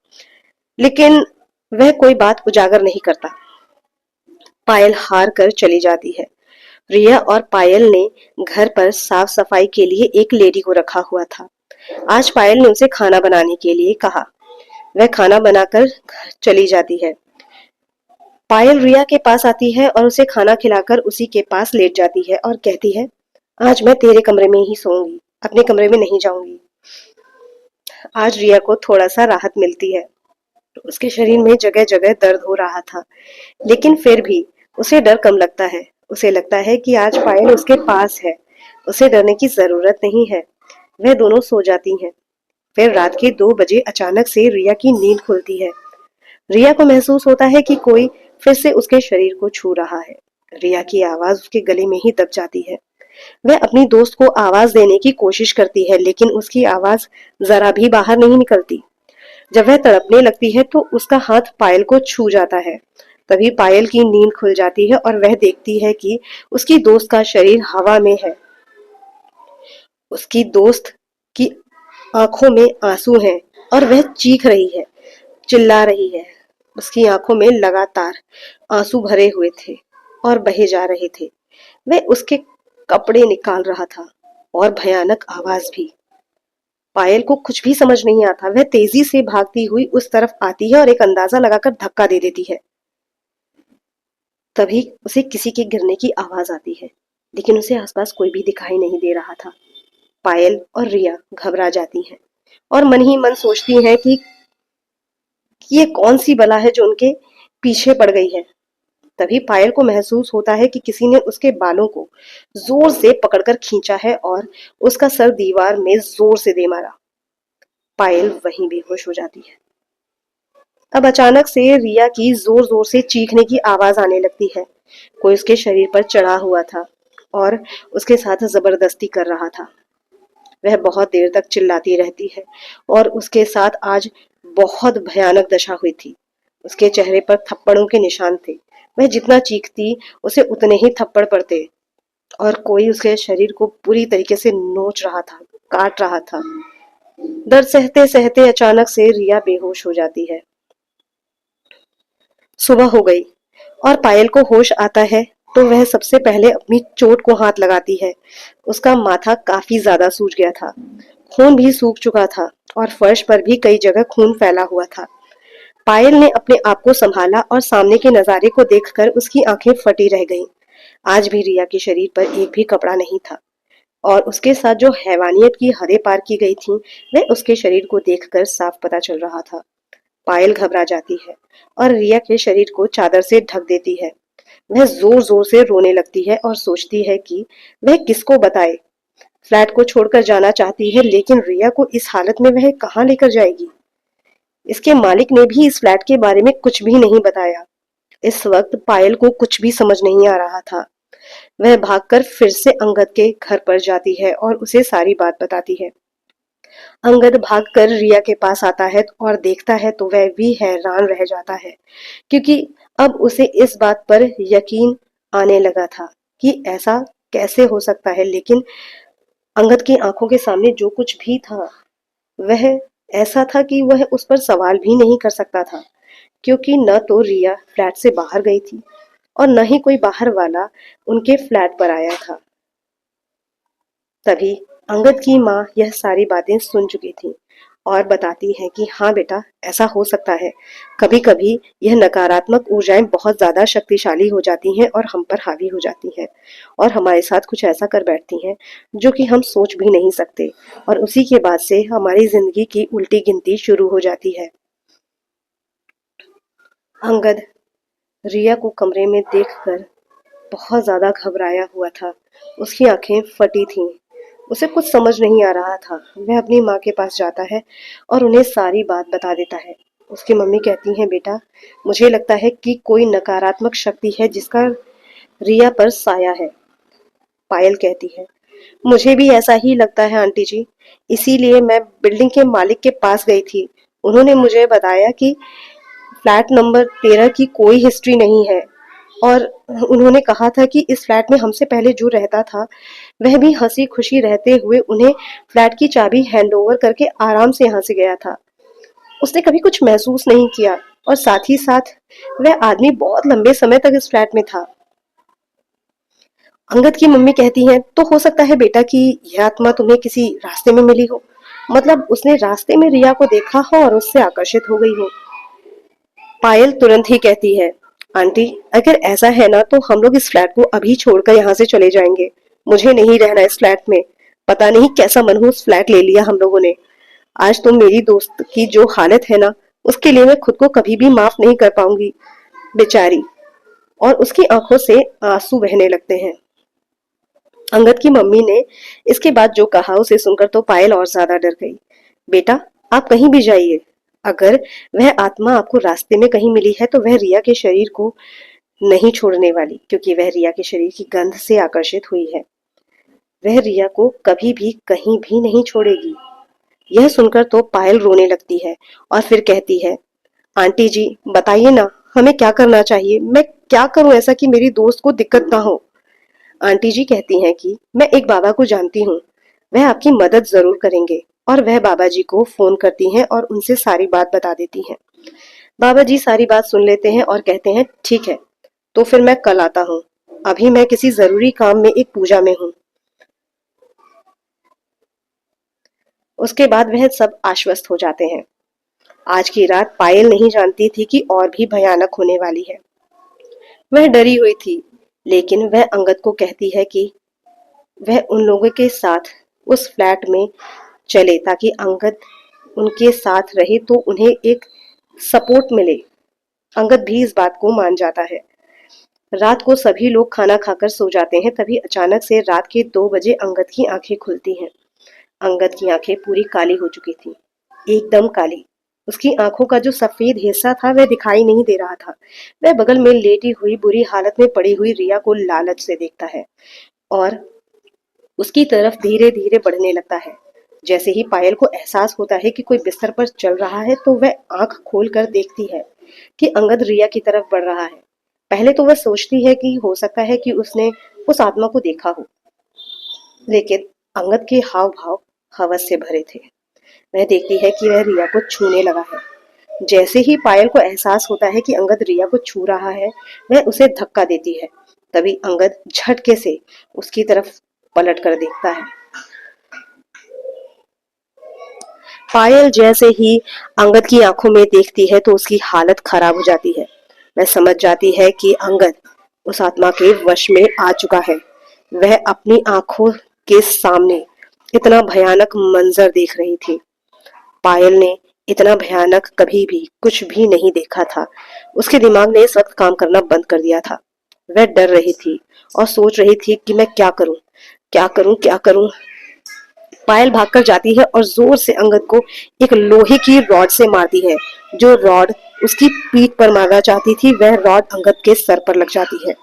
लेकिन वह कोई बात उजागर नहीं करता। पायल हार कर चली जाती है। रिया और पायल ने घर पर साफ सफाई के लिए एक लेडी को रखा हुआ था। आज पायल ने उसे खाना बनाने के लिए कहा। वह खाना बनाकर चली जाती है। पायल रिया के पास आती है और उसे खाना खिलाकर उसी के पास लेट जाती है और कहती है, आज मैं तेरे कमरे में ही सोऊंगी, अपने कमरे में नहीं जाऊंगी। आज रिया को थोड़ा सा राहत मिलती है। उसके शरीर में जगह जगह दर्द हो रहा था, लेकिन फिर भी उसे डर कम लगता है। उसे लगता है कि आज पायल उसके पास है, उसे डरने की जरूरत नहीं है। वह दोनों सो जाती हैं। फिर रात के 2 बजे अचानक से रिया की नींद खुलती है। रिया को महसूस होता है कि कोई फिर से उसके शरीर को छू रहा है। रिया की आवाज उसके गले में ही दब जाती है। वह अपनी दोस्त को आवाज देने की कोशिश करती है, लेकिन उसकी आवाज जरा भी बाहर नहीं निकलती। जब वह तड़पने लगती है तो उसका हाथ पायल को छू जाता है। तभी पायल की नींद खुल जाती है और वह देखती है कि उसकी दोस्त का शरीर हवा में है। उसकी दोस्त की आंखों में आंसू हैं और वह चीख रही है, चिल्ला रही है। उसकी आंखों में लगातार आंसू भरे हुए थे और बहे जा रहे थे। वह उसके कपड़े निकाल रहा था और भयानक आवाज भी। पायल को कुछ भी समझ नहीं आता। वह तेजी से भागती हुई उस तरफ आती है और एक अंदाजा लगाकर धक्का दे देती है। तभी उसे किसी के गिरने की आवाज आती है, लेकिन उसे आसपास कोई भी दिखाई नहीं दे रहा था। पायल और रिया घबरा जाती हैं और मन ही मन सोचती हैं कि ये कौन सी बला है जो उनके पीछे पड़ गई है। तभी पायल को महसूस होता है कि किसी ने उसके बालों को जोर से पकड़कर खींचा है और उसका सर दीवार में जोर से दे मारा। पायल वहीं बेहोश हो जाती है। अब अचानक से रिया की जोर जोर से चीखने की आवाज आने लगती है। कोई उसके शरीर पर चढ़ा हुआ था और उसके साथ जबरदस्ती कर रहा था। वह बहुत देर तक चिल्लाती रहती है और उसके साथ आज बहुत भयानक दशा हुई थी। उसके चेहरे पर थप्पड़ों के निशान थे। वह जितना चीखती उसे उतने ही थप्पड़ पड़ते और कोई उसके शरीर को पूरी तरीके से नोच रहा था, काट रहा था। दर्द सहते सहते अचानक से रिया बेहोश हो जाती है। सुबह हो गई और पायल को होश आता है तो वह सबसे पहले अपनी चोट को हाथ लगाती है। उसका माथा काफी ज्यादा सूज गया था, खून भी सूख चुका था और फर्श पर भी कई जगह खून फैला हुआ था। पायल ने अपने आप को संभाला और सामने के नजारे को देखकर उसकी आंखें फटी रह गईं। आज भी रिया के शरीर पर एक भी कपड़ा नहीं था और उसके साथ जो हैवानियत की हदें पार की गई थीं, वह उसके शरीर को देखकर साफ पता चल रहा था। पायल घबरा जाती है और रिया के शरीर को चादर से ढक देती है। वह जोर जोर से रोने लगती है और सोचती है कि वह किसको बताए। फ्लैट को छोड़कर जाना चाहती है, लेकिन रिया को इस हालत में वह कहाँ लेकर जाएगी। इसके मालिक ने भी इस फ्लैट के बारे में कुछ भी नहीं बताया। इस वक्त पायल को कुछ भी समझ नहीं आ रहा था। वह भागकर फिर से अंगद के घर पर जाती है और उसे सारी बात बताती है। अंगद भागकर रिया के पास आता है और देखता है तो वह भी हैरान रह जाता है, क्योंकि अब उसे इस बात पर यकीन आने लगा था कि ऐसा कैसे हो सकता है। लेकिन अंगद की आंखों के सामने जो कुछ भी था वह ऐसा था कि वह उस पर सवाल भी नहीं कर सकता था, क्योंकि न तो रिया फ्लैट से बाहर गई थी और न ही कोई बाहर वाला उनके फ्लैट पर आया था। तभी अंगद की माँ यह सारी बातें सुन चुकी थी और बताती है कि हाँ बेटा, ऐसा हो सकता है। कभी कभी यह नकारात्मक ऊर्जाएं बहुत ज्यादा शक्तिशाली हो जाती हैं और हम पर हावी हो जाती हैं और हमारे साथ कुछ ऐसा कर बैठती हैं जो कि हम सोच भी नहीं सकते, और उसी के बाद से हमारी जिंदगी की उल्टी गिनती शुरू हो जाती है। अंगद रिया को कमरे में देखकर बहुत ज्यादा घबराया हुआ था। उसकी आंखें फटी थीं। उसे कुछ समझ नहीं आ रहा था। वह अपनी माँ के पास जाता है और उन्हें सारी बात बता देता है। उसकी मम्मी कहती हैं, बेटा, मुझे लगता है कि कोई नकारात्मक शक्ति है जिसका रिया पर साया है। पायल कहती है, मुझे भी ऐसा ही लगता है आंटी जी। इसीलिए मैं बिल्डिंग के मालिक के पास गई थी। उन्होंने मुझे बताया कि फ्लैट नंबर 13 की कोई हिस्ट्री नहीं है और उन्होंने कहा था कि इस फ्लैट में हमसे पहले जो रहता था वह भी हंसी खुशी रहते हुए उन्हें फ्लैट की चाबी हैंडओवर करके आराम से यहाँ से गया था। उसने कभी कुछ महसूस नहीं किया और साथ ही साथ वह आदमी बहुत लंबे समय तक इस फ्लैट में था। अंगद की मम्मी कहती हैं, तो हो सकता है बेटा कि यह आत्मा तुम्हें किसी रास्ते में मिली हो। मतलब उसने रास्ते में रिया को देखा हो और उससे आकर्षित हो गई हो। पायल तुरंत ही कहती है, आंटी, अगर ऐसा है ना तो हम लोग इस फ्लैट को अभी छोड़कर यहाँ से चले जाएंगे। मुझे नहीं रहना इस फ्लैट में। पता नहीं कैसा मनहूस फ्लैट ले लिया हम लोगों ने। आज तुम मेरी दोस्त की जो हालत है ना, उसके लिए मैं खुद को कभी भी माफ नहीं कर पाऊंगी, बेचारी। और उसकी आंखों से आंसू बहने लगते हैं। अंगद की मम्मी ने इसके बाद जो कहा उसे सुनकर तो पायल और ज्यादा डर गई। बेटा, आप कहीं भी जाइए, अगर वह आत्मा आपको रास्ते में कहीं मिली है तो वह रिया के शरीर को नहीं छोड़ने वाली, क्योंकि वह रिया के शरीर की गंध से आकर्षित हुई है। वह रिया को कभी भी कहीं भी नहीं छोड़ेगी। यह सुनकर तो पायल रोने लगती है और फिर कहती है, आंटी जी बताइए ना, हमें क्या करना चाहिए? मैं क्या करूं ऐसा कि मेरी दोस्त को दिक्कत ना हो? आंटी जी कहती हैं कि मैं एक बाबा को जानती हूँ, वह आपकी मदद जरूर करेंगे। और वह बाबा जी को फोन करती हैं और उनसे सारी बात बता देती हैं। बाबा जी सारी बात सुन लेते हैं और कहते हैं ठीक है, तो फिर मैं कल आता हूँ। अभी मैं किसी जरूरी काम में एक पूजा में हूँ। उसके बाद वह सब आश्वस्त हो जाते हैं। आज की रात पायल नहीं जानती थी कि और भी भयानक होने वाली है। वह डरी हुई थी, लेकिन वह अंगद को कहती है कि वह उन लोगों के साथ उस फ्लैट में चले ताकि अंगद उनके साथ रहे तो उन्हें एक सपोर्ट मिले। अंगद भी इस बात को मान जाता है। रात को सभी लोग खाना खाकर सो जाते हैं, तभी अचानक से रात के 2 बजे अंगद की आंखें खुलती हैं। अंगद की आंखें पूरी काली हो चुकी थी, एकदम काली। उसकी आंखों का जो सफेद हिस्सा था वह दिखाई नहीं दे रहा था। वह बगल में लेटी हुई बुरी हालत में पड़ी हुई रिया को लालच से देखता है और उसकी तरफ धीरे धीरे बढ़ने लगता है। जैसे ही पायल को एहसास होता है कि कोई बिस्तर पर चल रहा है तो वह आंख खोल कर देखती है कि अंगद रिया की तरफ बढ़ रहा है। पहले तो वह सोचती है कि हो सकता है कि उसने उस आत्मा को देखा हो, लेकिन अंगद के हाव भाव हवस से भरे थे। वह देखती है कि वह रिया को छूने लगा है। जैसे ही पायल को एहसास होता है कि अंगद रिया को छू रहा है, वह उसे धक्का देती है। तभी अंगद झटके से उसकी तरफ पलट कर देखता है। पायल जैसे ही अंगद की आंखों में देखती है तो उसकी हालत खराब हो जाती है। वह समझ जाती है कि अंगद उस आत्मा के वश में आ चुका है। वह अपनी आंखों के सामने इतना भयानक मंजर देख रही थी। पायल ने इतना भयानक कभी भी कुछ भी नहीं देखा था। उसके दिमाग ने इस वक्त काम करना बंद कर दिया था। वह डर रही थी और सोच रही थी कि मैं क्या करूं, क्या करूं, क्या करूं। पायल भागकर जाती है और जोर से अंगद को एक लोहे की रॉड से मारती है। जो रॉड उसकी पीठ पर मारना चाहती थी वह रॉड अंगद के सर पर लग जाती है।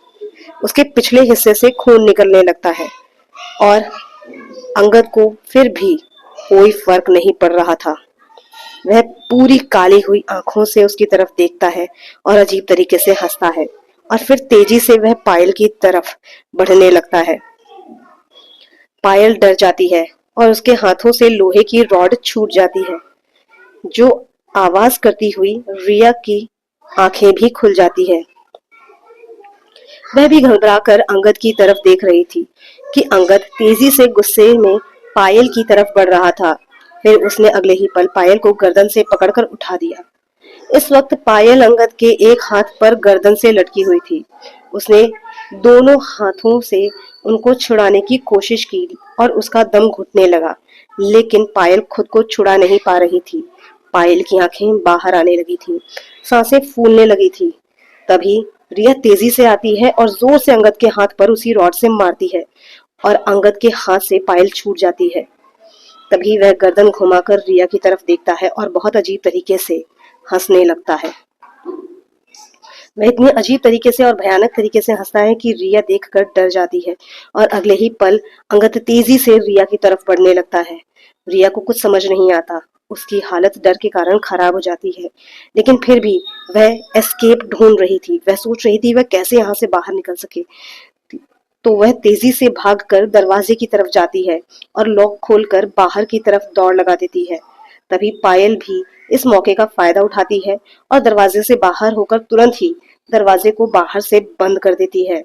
उसके पिछले हिस्से से खून निकलने लगता है और अंगद को फिर भी कोई फर्क नहीं पड़ रहा था। वह पूरी काली हुई आंखों से उसकी तरफ देखता है और अजीब तरीके से हंसता है और फिर तेजी से वह पायल की तरफ बढ़ने लगता है। पायल डर जाती है और उसके हाथों से लोहे की रॉड छूट जाती है। जो आवाज करती हुई रिया की आंखें भी खुल जाती है। वह भी घबराकर अंगद की तरफ देख रही थी कि अंगद तेजी से गुस्से में पायल की तरफ बढ़ रहा था। फिर उसने अगले ही पल पायल को गर्दन से पकड़कर उठा दिया। इस वक्त पायल अंगद के एक हाथ पर गर्दन से लटकी हुई थी। उसने दोनों हाथों से उनको छुड़ाने की कोशिश की और उसका दम घुटने लगा, लेकिन पायल खुद को छुड़ा नहीं पा रही थी। पायल की आंखें बाहर आने लगी थी, सांसें फूलने लगी थी। तभी रिया तेजी से आती है और जोर से अंगद के हाथ पर उसी रॉड से मारती है और अंगद के हाथ से पायल छूट जाती है। तभी वह गर्दन घुमाकर रिया की तरफ देखता है और बहुत अजीब तरीके से हंसने लगता है। वह इतने अजीब तरीके से और भयानक तरीके से हंसता है कि रिया देखकर डर जाती है और अगले ही पल अंगद तेजी से रिया की तरफ बढ़ने लगता है। रिया को कुछ समझ नहीं आता। उसकी हालत डर के कारण खराब हो जाती है, लेकिन फिर भी वह एस्केप ढूंढ रही थी। वह सोच रही थी वह कैसे यहाँ से बाहर निकल सके। तो वह तेजी से भागकर दरवाजे की तरफ जाती है और लॉक खोलकर बाहर की तरफ दौड़ लगा देती है। तभी पायल भी इस मौके का फायदा उठाती है और दरवाजे से बाहर होकर तुरंत ही दरवाजे को बाहर से बंद कर देती है।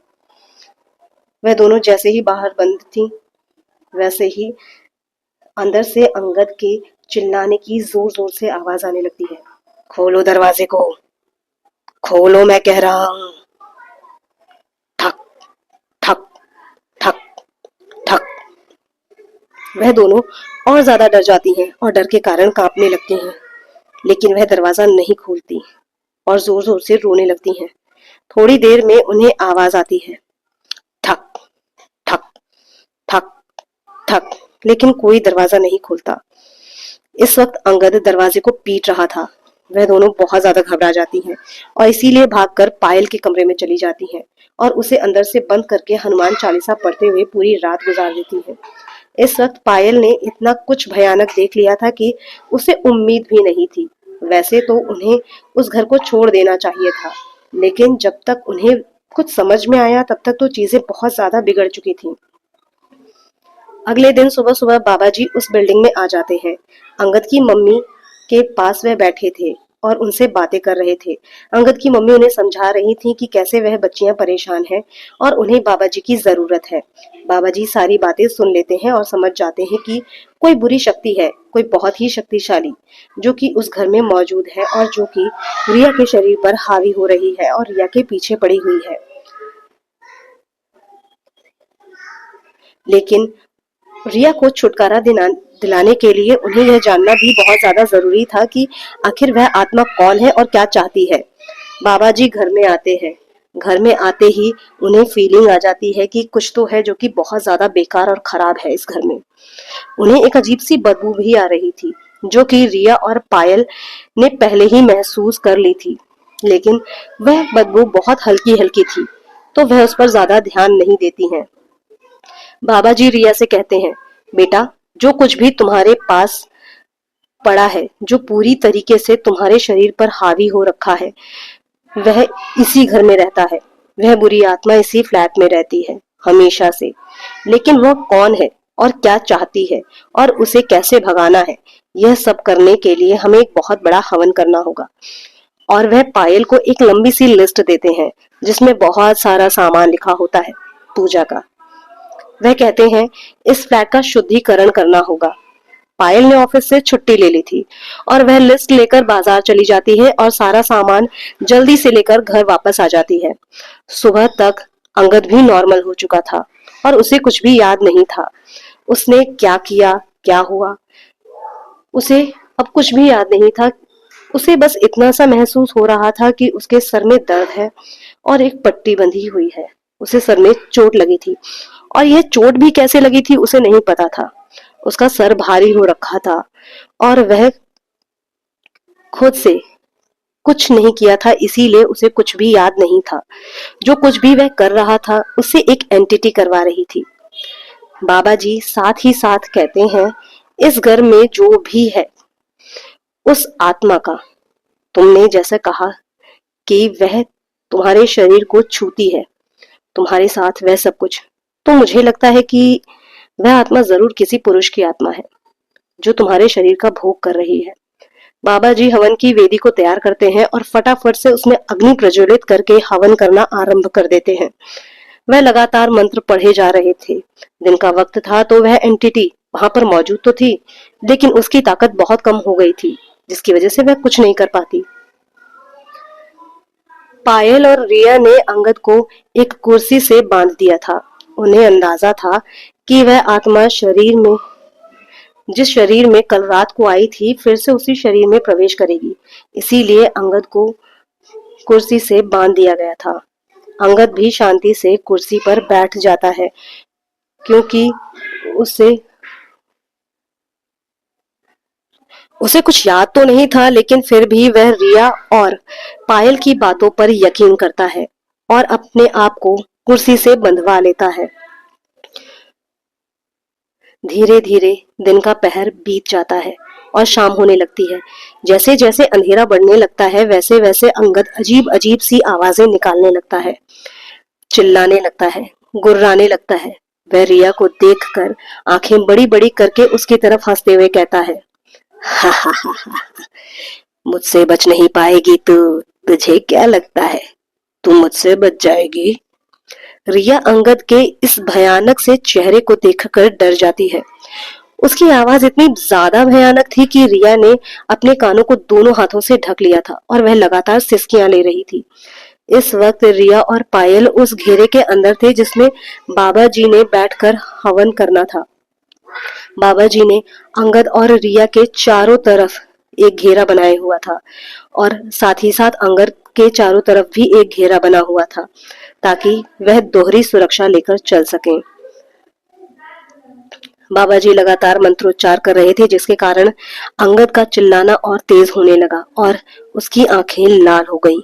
वह दोनों जैसे ही बाहर बंद थी, वैसे ही अंदर से अंगद के चिल्लाने की जोर जोर से आवाज आने लगती है। खोलो दरवाजे को, खोलो, मैं कह रहा हूँ। ठक ठक ठक ठक। वह दोनों और ज्यादा डर जाती हैं और डर के कारण कांपने लगती हैं, लेकिन वह दरवाजा नहीं खोलती और जोर जोर से रोने लगती हैं। थोड़ी देर में उन्हें आवाज आती है, ठक ठक ठक ठक, लेकिन कोई दरवाजा नहीं खुलता। इस वक्त अंगद दरवाजे को पीट रहा था। वह दोनों बहुत ज्यादा घबरा जाती हैं और इसीलिए भागकर पायल के कमरे में चली जाती हैं और उसे अंदर से बंद करके हनुमान चालीसा पढ़ते हुए पूरी रात गुजार देती हैं। इस वक्त पायल ने इतना कुछ भयानक देख लिया था कि उसे उम्मीद भी नहीं थी। वैसे तो उन्हें उस घर को छोड़ देना चाहिए था, लेकिन जब तक उन्हें कुछ समझ में आया तब तक तो चीजें बहुत ज्यादा बिगड़ चुकी थी। अगले दिन सुबह सुबह बाबा जी उस बिल्डिंग में आ जाते हैं। अंगद की मम्मी के पास वह बैठे थे और उनसे बातें कर रहे थे। अंगद की मम्मी उन्हें समझा रही थी कि कैसे वह बच्चियां परेशान हैं और उन्हें बाबा जी की जरूरत है। बाबा जी सारी बातें सुन लेते हैं और समझ जाते हैं कि कोई बुरी शक्ति है, कोई बहुत ही शक्तिशाली, जो कि उस घर में मौजूद है और जो कि रिया के शरीर पर हावी हो रही है और रिया के पीछे पड़ी हुई है। लेकिन रिया को छुटकारा दिलाने के लिए उन्हें यह जानना भी बहुत ज्यादा जरूरी था कि आखिर वह आत्मा कौन है और क्या चाहती है। बाबा जी घर में आते हैं। घर में आते ही उन्हें फीलिंग आ जाती है कि कुछ तो है जो कि बहुत ज्यादा बेकार और खराब है इस घर में। उन्हें एक अजीब सी बदबू भी आ रही थी जो कि रिया और पायल ने पहले ही महसूस कर ली थी, लेकिन वह बदबू बहुत हल्की हल्की थी तो वह उस पर ज्यादा ध्यान नहीं देती हैं। बाबा जी रिया से कहते हैं, बेटा, जो कुछ भी तुम्हारे पास पड़ा है, जो पूरी तरीके से तुम्हारे शरीर पर हावी हो रखा है, वह इसी घर में रहता है। वह बुरी आत्मा इसी फ्लैट में रहती है हमेशा से। लेकिन वह कौन है और क्या चाहती है और उसे कैसे भगाना है, यह सब करने के लिए हमें एक बहुत बड़ा हवन करना होगा। और वह पायल को एक लंबी सी लिस्ट देते हैं जिसमें बहुत सारा सामान लिखा होता है पूजा का। वह कहते हैं, इस फ्लैट का शुद्धिकरण करना होगा। पायल ने ऑफिस से छुट्टी ले ली थी और वह लिस्ट लेकर बाजार चली जाती है और सारा सामान जल्दी से लेकर घर वापस आ जाती है। सुबह तक अंगद भी नॉर्मल हो चुका था और उसे कुछ भी याद नहीं था। उसने क्या किया, क्या हुआ, उसे अब कुछ भी याद नहीं था। उसे बस इतना सा महसूस हो रहा था कि उसके सर में दर्द है और एक पट्टी बंधी हुई है। उसे सर में चोट लगी थी और यह चोट भी कैसे लगी थी उसे नहीं पता था। उसका सर भारी हो रखा था और वह खुद से कुछ नहीं किया था, इसीलिए उसे कुछ भी याद नहीं था। जो कुछ भी वह कर रहा था उससे एक एंटिटी करवा रही थी। बाबा जी साथ ही साथ कहते हैं, इस घर में जो भी है उस आत्मा का, तुमने जैसे कहा कि वह तुम्हारे शरीर को छूती है, तुम्हारे साथ वह सब कुछ, तो मुझे लगता है कि वह आत्मा जरूर किसी पुरुष की आत्मा है जो तुम्हारे शरीर का भोग कर रही है। बाबा जी हवन की वेदी को तैयार करते हैं और फटाफट से उसमें अग्नि प्रज्वलित करके हवन करना आरंभ कर देते हैं। वह लगातार मंत्र पढ़े जा रहे थे। दिन का वक्त था तो वह एंटिटी वहां पर मौजूद तो थी, लेकिन उसकी ताकत बहुत कम हो गई थी जिसकी वजह से वह कुछ नहीं कर पाती। पायल और रिया ने अंगद को एक कुर्सी से बांध दिया था। उन्हें अंदाजा था कि वह आत्मा जिस शरीर में कल रात को आई थी फिर से उसी शरीर में प्रवेश करेगी, इसीलिए अंगद को कुर्सी से बांध दिया गया था। अंगद भी शांति से कुर्सी पर बैठ जाता है क्योंकि उसे उसे कुछ याद तो नहीं था, लेकिन फिर भी वह रिया और पायल की बातों पर यकीन करता है और अपने आप को कुर्सी से बंधवा लेता है। धीरे धीरे दिन का पहर बीत जाता है और शाम होने लगती है। जैसे जैसे अंधेरा बढ़ने लगता है वैसे वैसे अंगद अजीब अजीब सी आवाजें निकालने लगता है, चिल्लाने लगता है, गुर्राने लगता है। वह रिया को देखकर आंखें बड़ी बड़ी करके उसकी तरफ हंसते हुए कहता है, हा हा हा हा, मुझसे बच नहीं पाएगी तू। तुझे क्या लगता है तू मुझसे बच जाएगी? रिया अंगद के इस भयानक से चेहरे को देखकर डर जाती है। उसकी आवाज इतनी ज्यादा भयानक थी कि रिया ने अपने कानों को दोनों हाथों से ढक लिया था और वह लगातार सिसकियां ले रही थी। इस वक्त रिया और पायल उस घेरे के अंदर थे जिसमें बाबा जी ने बैठकर हवन करना था। बाबा जी ने अंगद और रिया के चारों तरफ एक घेरा बनाया हुआ था और साथ ही साथ अंगद के चारों तरफ भी एक घेरा बना हुआ था ताकि वह दोहरी सुरक्षा लेकर चल सकें। बाबा जी लगातार मंत्रोच्चार कर रहे थे जिसके कारण अंगद का चिल्लाना और तेज होने लगा और उसकी आंखें लाल हो गईं।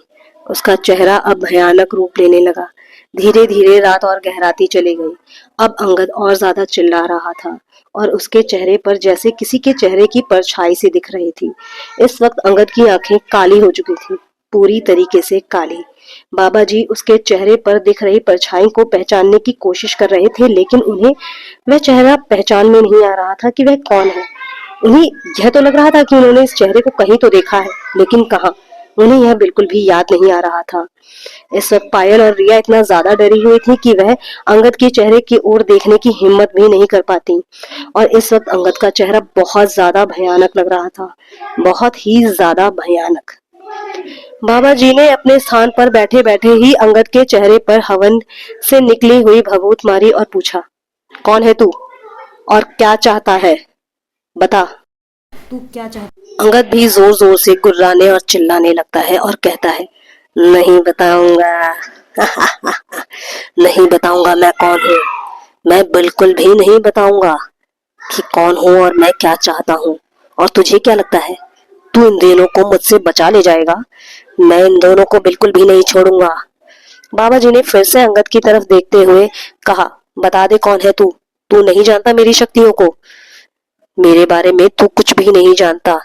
उसका चेहरा अब भयानक रूप लेने लगा। धीरे धीरे रात और गहराती चली गई। अब अंगद और ज्यादा चिल्ला रहा था और उसके चेहरे पर जैसे किसी के चेहरे की परछाई सी दिख रही थी। इस वक्त अंगद की आंखें काली हो चुकी थी, पूरी तरीके से काली। बाबा जी उसके चेहरे पर दिख रही परछाई को पहचानने की कोशिश कर रहे थे, लेकिन उन्हें वह चेहरा पहचान में नहीं आ रहा था कि वह कौन है। उन्हें यह तो लग रहा था कि उन्होंने इस चेहरे को कहीं तो देखा है, लेकिन कहाँ, उन्हें यह बिल्कुल भी याद नहीं आ रहा था। इस वक्त पायल और रिया इतना ज्यादा डरी हुई थी कि वह अंगद के चेहरे की ओर देखने की हिम्मत भी नहीं कर पाती। और इस वक्त अंगद का चेहरा बहुत ज्यादा भयानक लग रहा था, बहुत ही ज्यादा भयानक। बाबा जी ने अपने स्थान पर बैठे बैठे ही अंगद के चेहरे पर हवन से निकली हुई भभूत मारी और पूछा, कौन है तू और क्या चाहता है, बता। तू क्या चाहता? अंगद भी जोर जोर से गुर्राने और चिल्लाने लगता है और कहता है, नहीं बताऊंगा। नहीं बताऊंगा मैं कौन हूँ, मैं बिल्कुल भी नहीं बताऊंगा कि कौन हूँ और मैं क्या चाहता हूँ। और तुझे क्या लगता है तू इन दोनों को मुझसे बचा ले जाएगा? मैं इन दोनों को बिल्कुल भी नहीं छोड़ूंगा। बाबा जी ने फिर से अंगद की तरफ देखते हुए कहा, बता दे कौन है तू। तू नहीं जानता मेरी शक्तियों को, मेरे बारे में तू कुछ भी नहीं जानता।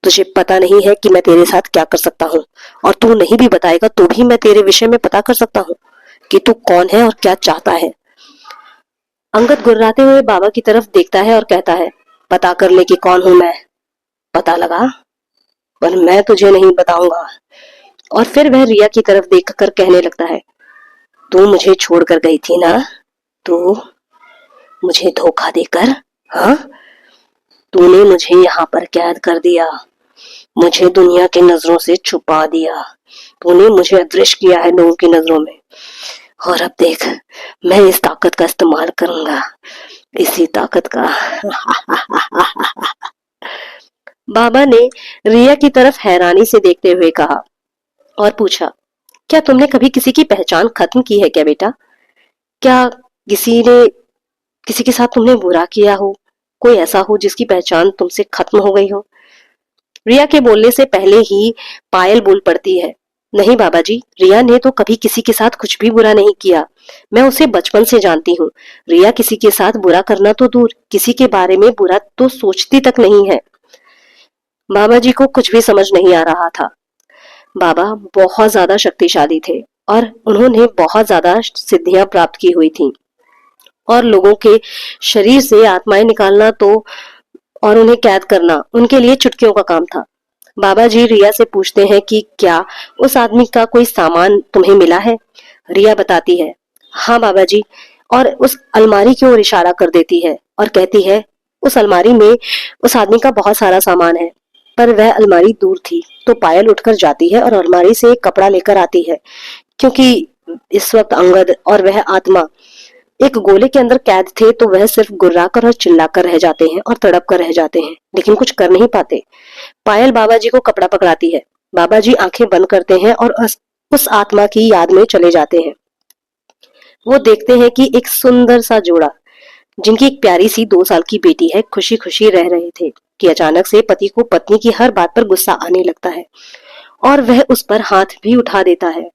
तुझे पता नहीं है कि मैं तेरे साथ क्या कर सकता हूँ, और तू नहीं भी बताएगा तो भी मैं तेरे विषय में पता कर सकता हूँ कि तू कौन है और क्या चाहता है। अंगद गुर्राते हुए बाबा की तरफ देखता है और कहता है, पता कर ले कि कौन हूं मैं, पता लगा, पर मैं तुझे नहीं बताऊंगा। और फिर वह रिया की तरफ देखकर कहने लगता है, तू मुझे छोड़कर गई थी ना, तू मुझे धोखा देकर, हाँ, तूने मुझे यहाँ पर कैद कर दिया, मुझे दुनिया की नजरों से छुपा दिया, तूने मुझे अदृश्य किया है लोगों की नजरों में। और अब देख, मैं इस ताकत का इस्तेमाल करूंगा, इसी ताकत का। बाबा ने रिया की तरफ हैरानी से देखते हुए कहा और पूछा, क्या तुमने कभी किसी की पहचान खत्म की है क्या बेटा? क्या किसी ने किसी के साथ तुमने बुरा किया हो, कोई ऐसा हो जिसकी पहचान तुमसे खत्म हो गई हो? रिया के बोलने से पहले ही पायल बोल पड़ती है, नहीं बाबा जी, रिया ने तो कभी किसी के साथ कुछ भी बुरा नहीं किया, मैं उसे बचपन से जानती हूँ। रिया किसी के साथ बुरा करना तो दूर, किसी के बारे में बुरा तो सोचती तक नहीं है। बाबा जी को कुछ भी समझ नहीं आ रहा था। बाबा बहुत ज्यादा शक्तिशाली थे और उन्होंने बहुत ज्यादा सिद्धियां प्राप्त की हुई थी, और लोगों के शरीर से आत्माएं निकालना तो और उन्हें कैद करना उनके लिए चुटकियों का काम था। बाबा जी रिया से पूछते हैं कि क्या उस आदमी का कोई सामान तुम्हें मिला है? रिया बताती है, हाँ बाबा जी, और उस अलमारी की ओर इशारा कर देती है और कहती है, उस अलमारी में उस आदमी का बहुत सारा सामान है। पर वह अलमारी दूर थी, तो पायल उठकर जाती है और अलमारी से एक कपड़ा लेकर आती है, क्योंकि इस वक्त अंगद और वह आत्मा एक गोले के अंदर कैद थे, तो वह सिर्फ गुर्राकर और चिल्लाकर रह जाते हैं और तड़प कर रह जाते हैं, लेकिन कुछ कर नहीं पाते। पायल बाबा जी को कपड़ा पकड़ाती है, बाबा जी आंखें बंद करते हैं और उस आत्मा की याद में चले जाते हैं। वो देखते हैं कि एक सुंदर सा जोड़ा, जिनकी एक प्यारी सी 2 साल की बेटी है, खुशी खुशी रह रहे थे कि अचानक से पति को पत्नी की हर बात पर गुस्सा आने लगता है, और वह उस पर हाथ भी उठा देता है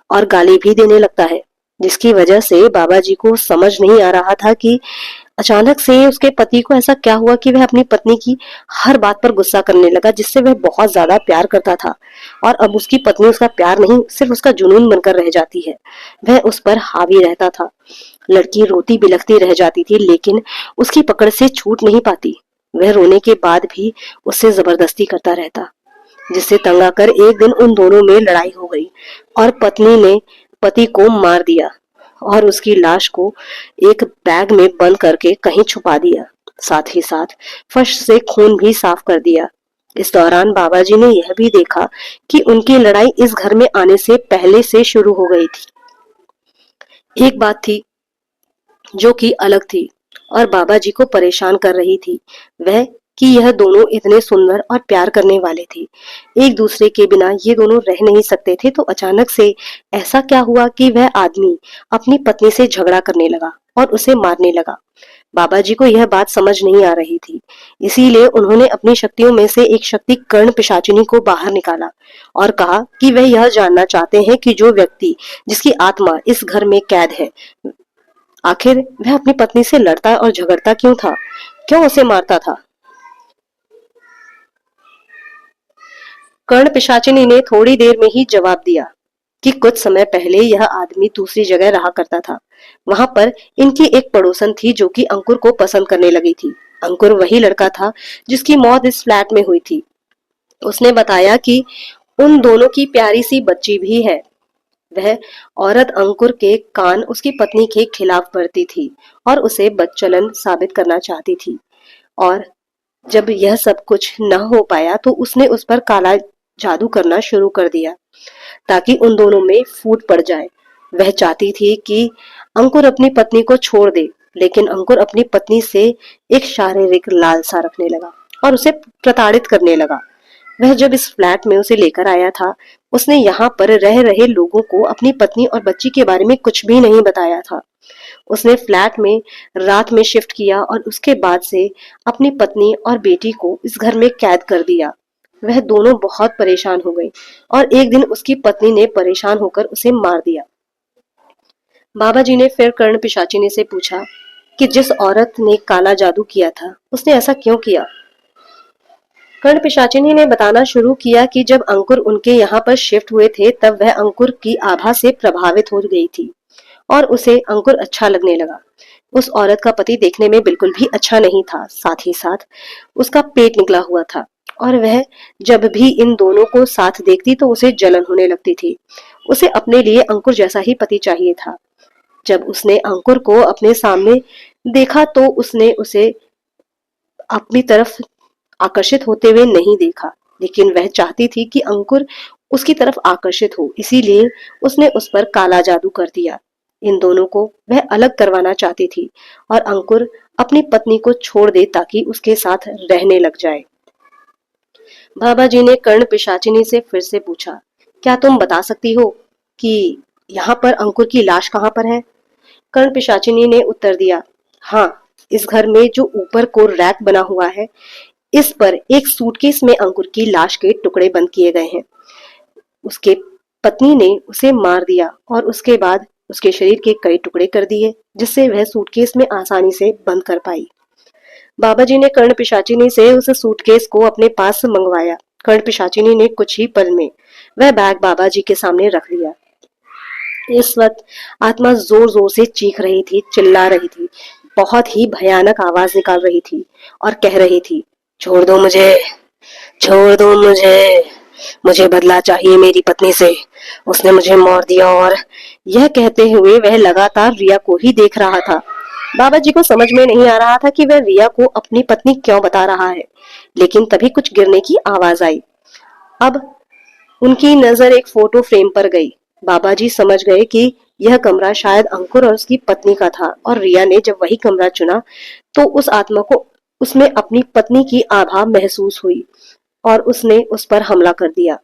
और गाली भी देने लगता है, जिसकी वजह से बाबा जी को समझ नहीं आ रहा था कि अचानक से उसके पति को ऐसा क्या हुआ कि वह अपनी पत्नी की हर बात पर गुस्सा करने लगा, जिससे वह बहुत ज्यादा प्यार करता था, और अब उसकी पत्नी उसका प्यार नहीं, सिर्फ उसका जुनून बनकर रह जाती है। वह उस पर हावी रहता था। लड़की रोती बिलखती रह जाती थी, लेकिन उसकी पकड़ से छूट नहीं पाती। वह रोने के बाद भी उससे जबरदस्ती करता रहता, जिससे तंग आकर एक दिन उन दोनों में लड़ाई हो गई और पत्नी ने पति को मार दिया और उसकी लाश को एक बैग में बंद करके कहीं छुपा दिया। साथ ही साथ फर्श से खून भी साफ कर दिया। इस दौरान बाबा जी ने यह भी देखा कि उनकी लड़ाई इस घर में आने से पहले से शुरू हो गई थी। एक बात थी जो कि अलग थी और बाबा जी को परेशान कर रही थी, वह कि यह दोनों इतने सुंदर और प्यार करने वाले थे, एक दूसरे के बिना ये दोनों रह नहीं सकते थे, तो अचानक से ऐसा क्या हुआ कि वह आदमी अपनी पत्नी से झगड़ा करने लगा और उसे मारने लगा। बाबा जी को यह बात समझ नहीं आ रही थी, इसीलिए उन्होंने अपनी शक्तियों में से एक शक्ति कर्ण पिशाचिनी को बाहर निकाला और कहा कि वह यह जानना चाहते हैं कि जो व्यक्ति जिसकी आत्मा इस घर में कैद है, आखिर वह अपनी पत्नी से लड़ता और झगड़ता क्यों था, क्यों उसे मारता था। कर्ण पिशाचिनी ने थोड़ी देर में ही जवाब दिया, कि कुछ समय पहले यह आदमी दूसरी जगह रहा करता था। वहां पर इनकी एक पड़ोसन थी जो कि अंकुर को पसंद करने लगी थी। अंकुर वही लड़का था जिसकी मौत इस फ्लैट में हुई थी। उसने बताया कि उन दोनों की प्यारी सी बच्ची भी है। वह औरत अंकुर के कान उसकी पत्नी के खिलाफ भरती थी और उसे बदचलन साबित करना चाहती थी। और जब यह सब कुछ न हो पाया तो उसने उस पर काला जादू करना शुरू कर दिया ताकि उन दोनों में फूट पड़ जाए। वह चाहती थी कि अंकुर अपनी पत्नी को छोड़ दे, लेकिन अंकुर अपनी पत्नी से एक शारीरिक लालसा रखने लगा और उसे प्रताड़ित करने लगा। वह जब इस फ्लैट में उसे लेकर आया था, उसने यहाँ पर रह रहे लोगों को अपनी पत्नी और बच्ची के बारे में कुछ भी नहीं बताया था। उसने फ्लैट में रात में शिफ्ट किया और उसके बाद से अपनी पत्नी और बेटी को इस घर में कैद कर दिया। वह दोनों बहुत परेशान हो गई और एक दिन उसकी पत्नी ने परेशान होकर उसे मार दिया। बाबा जी ने फिर कर्ण पिशाचिनी से पूछा कि जिस औरत ने काला जादू किया था उसने ऐसा क्यों किया। कर्ण पिशाचिनी ने बताना शुरू किया कि जब अंकुर उनके यहाँ पर शिफ्ट हुए थे तब वह अंकुर की आभा से प्रभावित हो गई थी और उसे अंकुर अच्छा लगने लगा। उस औरत का पति देखने में बिल्कुल भी अच्छा नहीं था, साथ ही साथ उसका पेट निकला हुआ था और वह जब भी इन दोनों को साथ देखती तो उसे जलन होने लगती थी। उसे अपने लिए अंकुर जैसा ही पति चाहिए था। जब उसने अंकुर को अपने सामने देखा तो उसने उसे अपनी तरफ आकर्षित होते हुए नहीं देखा, लेकिन वह चाहती थी कि अंकुर उसकी तरफ आकर्षित हो, इसीलिए उसने उस पर काला जादू कर दिया। इन दोनों को वह अलग करवाना चाहती थी और अंकुर अपनी पत्नी को छोड़ दे ताकि उसके साथ रहने लग जाए। बाबा जी ने कर्ण पिशाचिनी से फिर से पूछा, क्या तुम बता सकती हो कि यहाँ पर अंकुर की लाश कहाँ पर है। कर्ण पिशाचिनी ने उत्तर दिया, हाँ, इस घर में जो ऊपर को रैक बना हुआ है, इस पर एक सूटकेस में अंकुर की लाश के टुकड़े बंद किए गए हैं। उसके पत्नी ने उसे मार दिया और उसके बाद उसके शरीर के कई टुकड़े कर दिए जिससे वह सूटकेस में आसानी से बंद कर पाई। बाबा जी ने कर्ण पिशाचिनी से उस सूटकेस को अपने पास मंगवाया। कर्ण पिशाचिनी ने कुछ ही पल में वह बैग बाबा जी के सामने रख लिया। इस वक्त आत्मा जोर जोर से चीख रही थी, चिल्ला रही थी, बहुत ही भयानक आवाज निकाल रही थी और कह रही थी, छोड़ दो मुझे, छोड़ दो मुझे, मुझे बदला चाहिए मेरी पत्नी से, उसने मुझे मार दिया। और यह कहते हुए वह लगातार रिया को ही देख रहा था। बाबा जी को समझ में नहीं आ रहा था कि वह रिया को अपनी पत्नी क्यों बता रहा है, लेकिन तभी कुछ गिरने की आवाज आई। अब उनकी नजर एक फोटो फ्रेम पर गई। बाबा जी समझ गए कि यह कमरा शायद अंकुर और उसकी पत्नी का था और रिया ने जब वही कमरा चुना तो उस आत्मा को उसमें अपनी पत्नी की आभा महसूस हुई और उसने उस पर हमला कर दिया।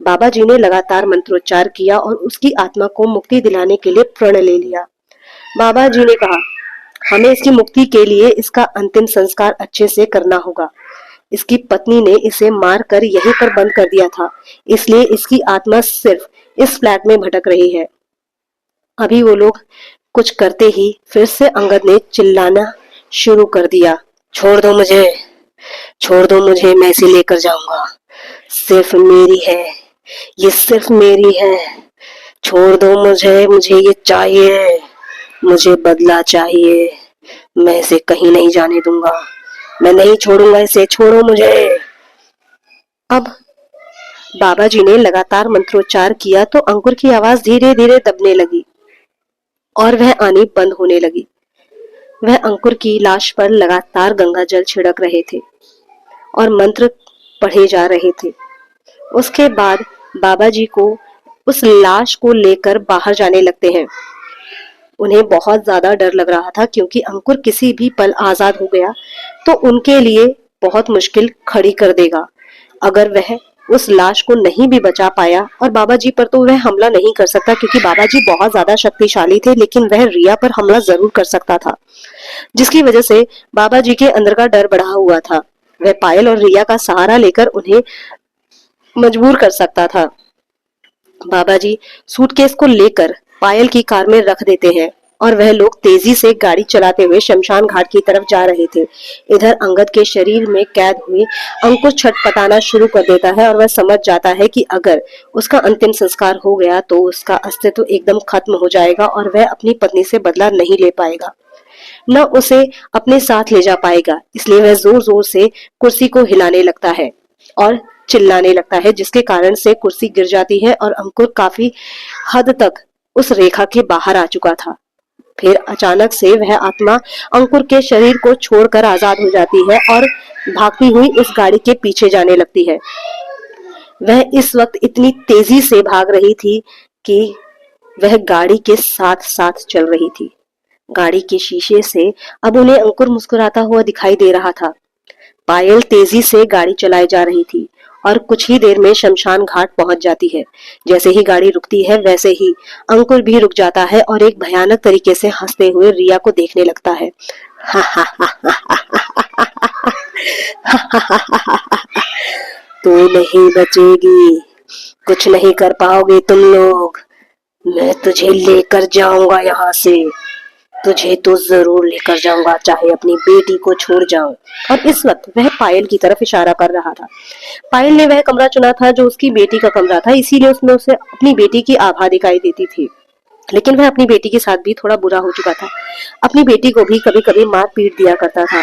बाबा जी ने लगातार मंत्रोच्चार किया और उसकी आत्मा को मुक्ति दिलाने के लिए प्रण ले लिया। बाबा जी ने कहा, हमें इसकी मुक्ति के लिए इसका अंतिम संस्कार अच्छे से करना होगा। इसकी पत्नी ने इसे मार कर यहीं पर बंद कर दिया था, इसलिए इसकी आत्मा सिर्फ इस फ्लैट में भटक रही है। अभी वो लोग कुछ करते ही फिर से अंगद ने चिल्लाना शुरू कर दिया, छोड़ दो मुझे, छोड़ दो मुझे, मैं इसे लेकर जाऊंगा, सिर्फ मेरी है, ये सिर्फ मेरी है, छोड़ दो मुझे, मुझे ये चाहिए, मुझे बदला चाहिए, मैं इसे कहीं नहीं जाने दूंगा, मैं नहीं छोड़ूंगा इसे, छोड़ो मुझे। अब बाबा जी ने लगातार मंत्रोच्चार किया तो अंकुर की आवाज धीरे धीरे दबने लगी और वह आनी बंद होने लगी। वह अंकुर की लाश पर लगातार गंगा जल छिड़क रहे थे और मंत्र पढ़े जा रहे थे। उसके बाद बाबा जी को उस लाश को लेकर बाहर जाने लगते हैं। उन्हें बहुत ज्यादा डर लग रहा था क्योंकि अंकुर किसी भी पल आजाद हो गया तो उनके लिए बहुत मुश्किल खड़ी कर देगा। अगर वह उस लाश को नहीं भी बचा पाया और बाबा जी पर तो वह हमला नहीं कर सकता क्योंकि बाबा जी बहुत ज्यादा शक्तिशाली थे, लेकिन वह रिया पर हमला जरूर कर सकता था, जिसकी वजह से बाबा जी के अंदर का डर बढ़ा हुआ था। वह पायल और रिया का सहारा लेकर उन्हें मजबूर कर सकता था। बाबा जी सूटकेस को लेकर पायल की कार में रख देते हैं और वह लोग तेजी से गाड़ी चलाते हुए शमशान घाट की तरफ जा रहे थे। इधर अंगद के शरीर में कैद हुए अंकुर छटपटाना शुरू कर देता है और वह समझ जाता है कि अगर उसका अंतिम संस्कार हो गया तो उसका अस्तित्व एकदम खत्म हो जाएगा और वह अपनी पत्नी से बदला नहीं ले पाएगा, न उसे अपने साथ ले जा पाएगा। इसलिए वह जोर जोर से कुर्सी को हिलाने लगता है और चिल्लाने लगता है, जिसके कारण से कुर्सी गिर जाती है और अंकुर काफी हद तक उस रेखा के बाहर आ चुका था। फिर अचानक से वह आत्मा अंकुर के शरीर को छोड़कर आजाद हो जाती है और भागती हुई उस गाड़ी के पीछे जाने लगती है। वह इस वक्त इतनी तेजी से भाग रही थी कि वह गाड़ी के साथ साथ चल रही थी। गाड़ी के शीशे से अब उन्हें अंकुर मुस्कुराता हुआ दिखाई दे रहा था। पायल तेजी से गाड़ी चलाई जा रही थी और कुछ ही देर में शमशान घाट पहुंच जाती है। जैसे ही गाड़ी रुकती है वैसे ही अंकुर भी रुक जाता है और एक भयानक तरीके से हंसते हुए रिया को देखने लगता है। तू नहीं बचेगी, कुछ नहीं कर पाओगे तुम लोग। मैं तुझे लेकर जाऊंगा यहाँ से, तुझे तो जरूर लेकर जाऊंगा, चाहे अपनी बेटी को छोड़ जाऊं। और इस वक्त वह पायल की तरफ इशारा कर रहा था। पायल ने वह कमरा चुना था जो उसकी बेटी का कमरा था, इसीलिए उसमें उसे अपनी बेटी की आभा दिखाई देती थी। लेकिन वह अपनी बेटी के साथ भी थोड़ा बुरा हो चुका था। अपनी बेटी को भी कभी कभी मार पीट दिया करता था।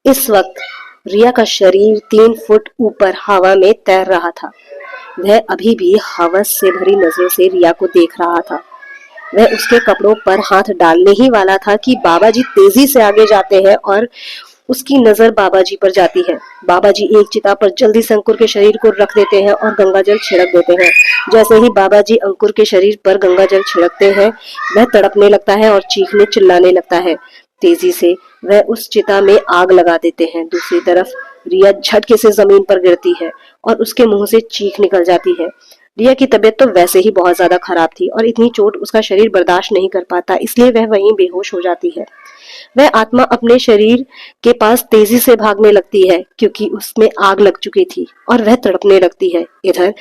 इस वक्त रिया का शरीर 3 फुट ऊपर हवा में तैर रहा था। वह अभी भी हवस से भरी नजरों से रिया को देख रहा था। वह उसके कपड़ों पर हाथ डालने ही वाला था कि बाबा जी तेजी से आगे जाते हैं और उसकी नजर बाबा जी पर जाती है। बाबा जी एक चिता पर जल्दी से अंकुर के शरीर को रख देते हैं और गंगाजल छिड़क देते हैं। जैसे ही बाबा जी अंकुर के शरीर पर गंगाजल छिड़कते हैं वह तड़पने लगता है और चीखने चिल्लाने लगता है। तेजी से वह उस चिता में आग लगा देते हैं। दूसरी तरफ रिया झटके से जमीन पर गिरती है और उसके मुंह से चीख निकल जाती है। रिया की तबीयत तो वैसे ही बहुत ज्यादा खराब थी और इतनी चोट उसका शरीर बर्दाश्त नहीं कर पाता, इसलिए वह वहीं बेहोश हो जाती है। वह आत्मा अपने शरीर के पास तेजी से भागने लगती है क्योंकि उसमें आग लग चुकी थी और वह तड़पने लगती है। इधर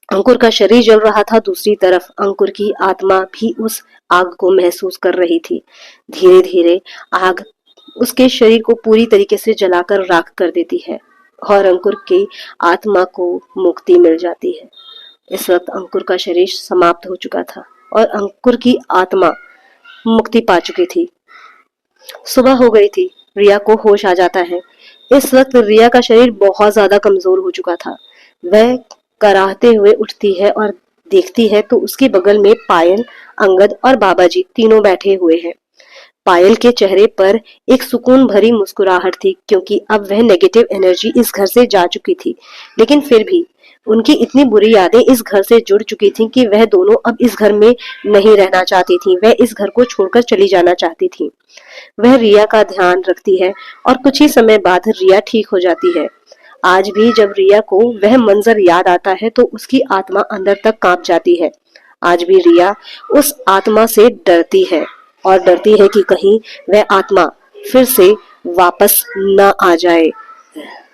अंकुर का शरीर जल रहा था, दूसरी तरफ अंकुर की आत्मा भी उस आग को महसूस कर रही थी। धीरे धीरे आग उसके शरीर को पूरी तरीके से जलाकर राख कर देती है और अंकुर की आत्मा को मुक्ति मिल जाती है। इस वक्त अंकुर का शरीर समाप्त हो चुका था और अंकुर की आत्मा मुक्ति पा चुकी थी। सुबह हो गई थी। रिया को होश आ जाता है। इस वक्त रिया का शरीर बहुत ज्यादा कमजोर हो चुका था। वह कराहते हुए उठती है और देखती है तो उसके बगल में पायल, अंगद और बाबा जी तीनों बैठे हुए हैं। पायल के चेहरे पर एक सुकून भरी मुस्कुराहट थी क्योंकि अब वह नेगेटिव एनर्जी इस घर से जा चुकी थी। लेकिन फिर भी उनकी इतनी बुरी यादें इस घर से जुड़ चुकी थीं कि वह दोनों अब इस घर में नहीं रहना चाहती थीं। वह इस घर को छोड़कर चली जाना चाहती थीं। वह रिया का ध्यान रखती है और कुछ ही समय बाद रिया ठीक हो जाती है। आज भी जब रिया को वह मंजर याद आता है तो उसकी आत्मा अंदर तक कांप जाती है। आज भी रिया उस आत्मा से डरती है और डरती है कि कहीं वह आत्मा फिर से वापस न आ जाए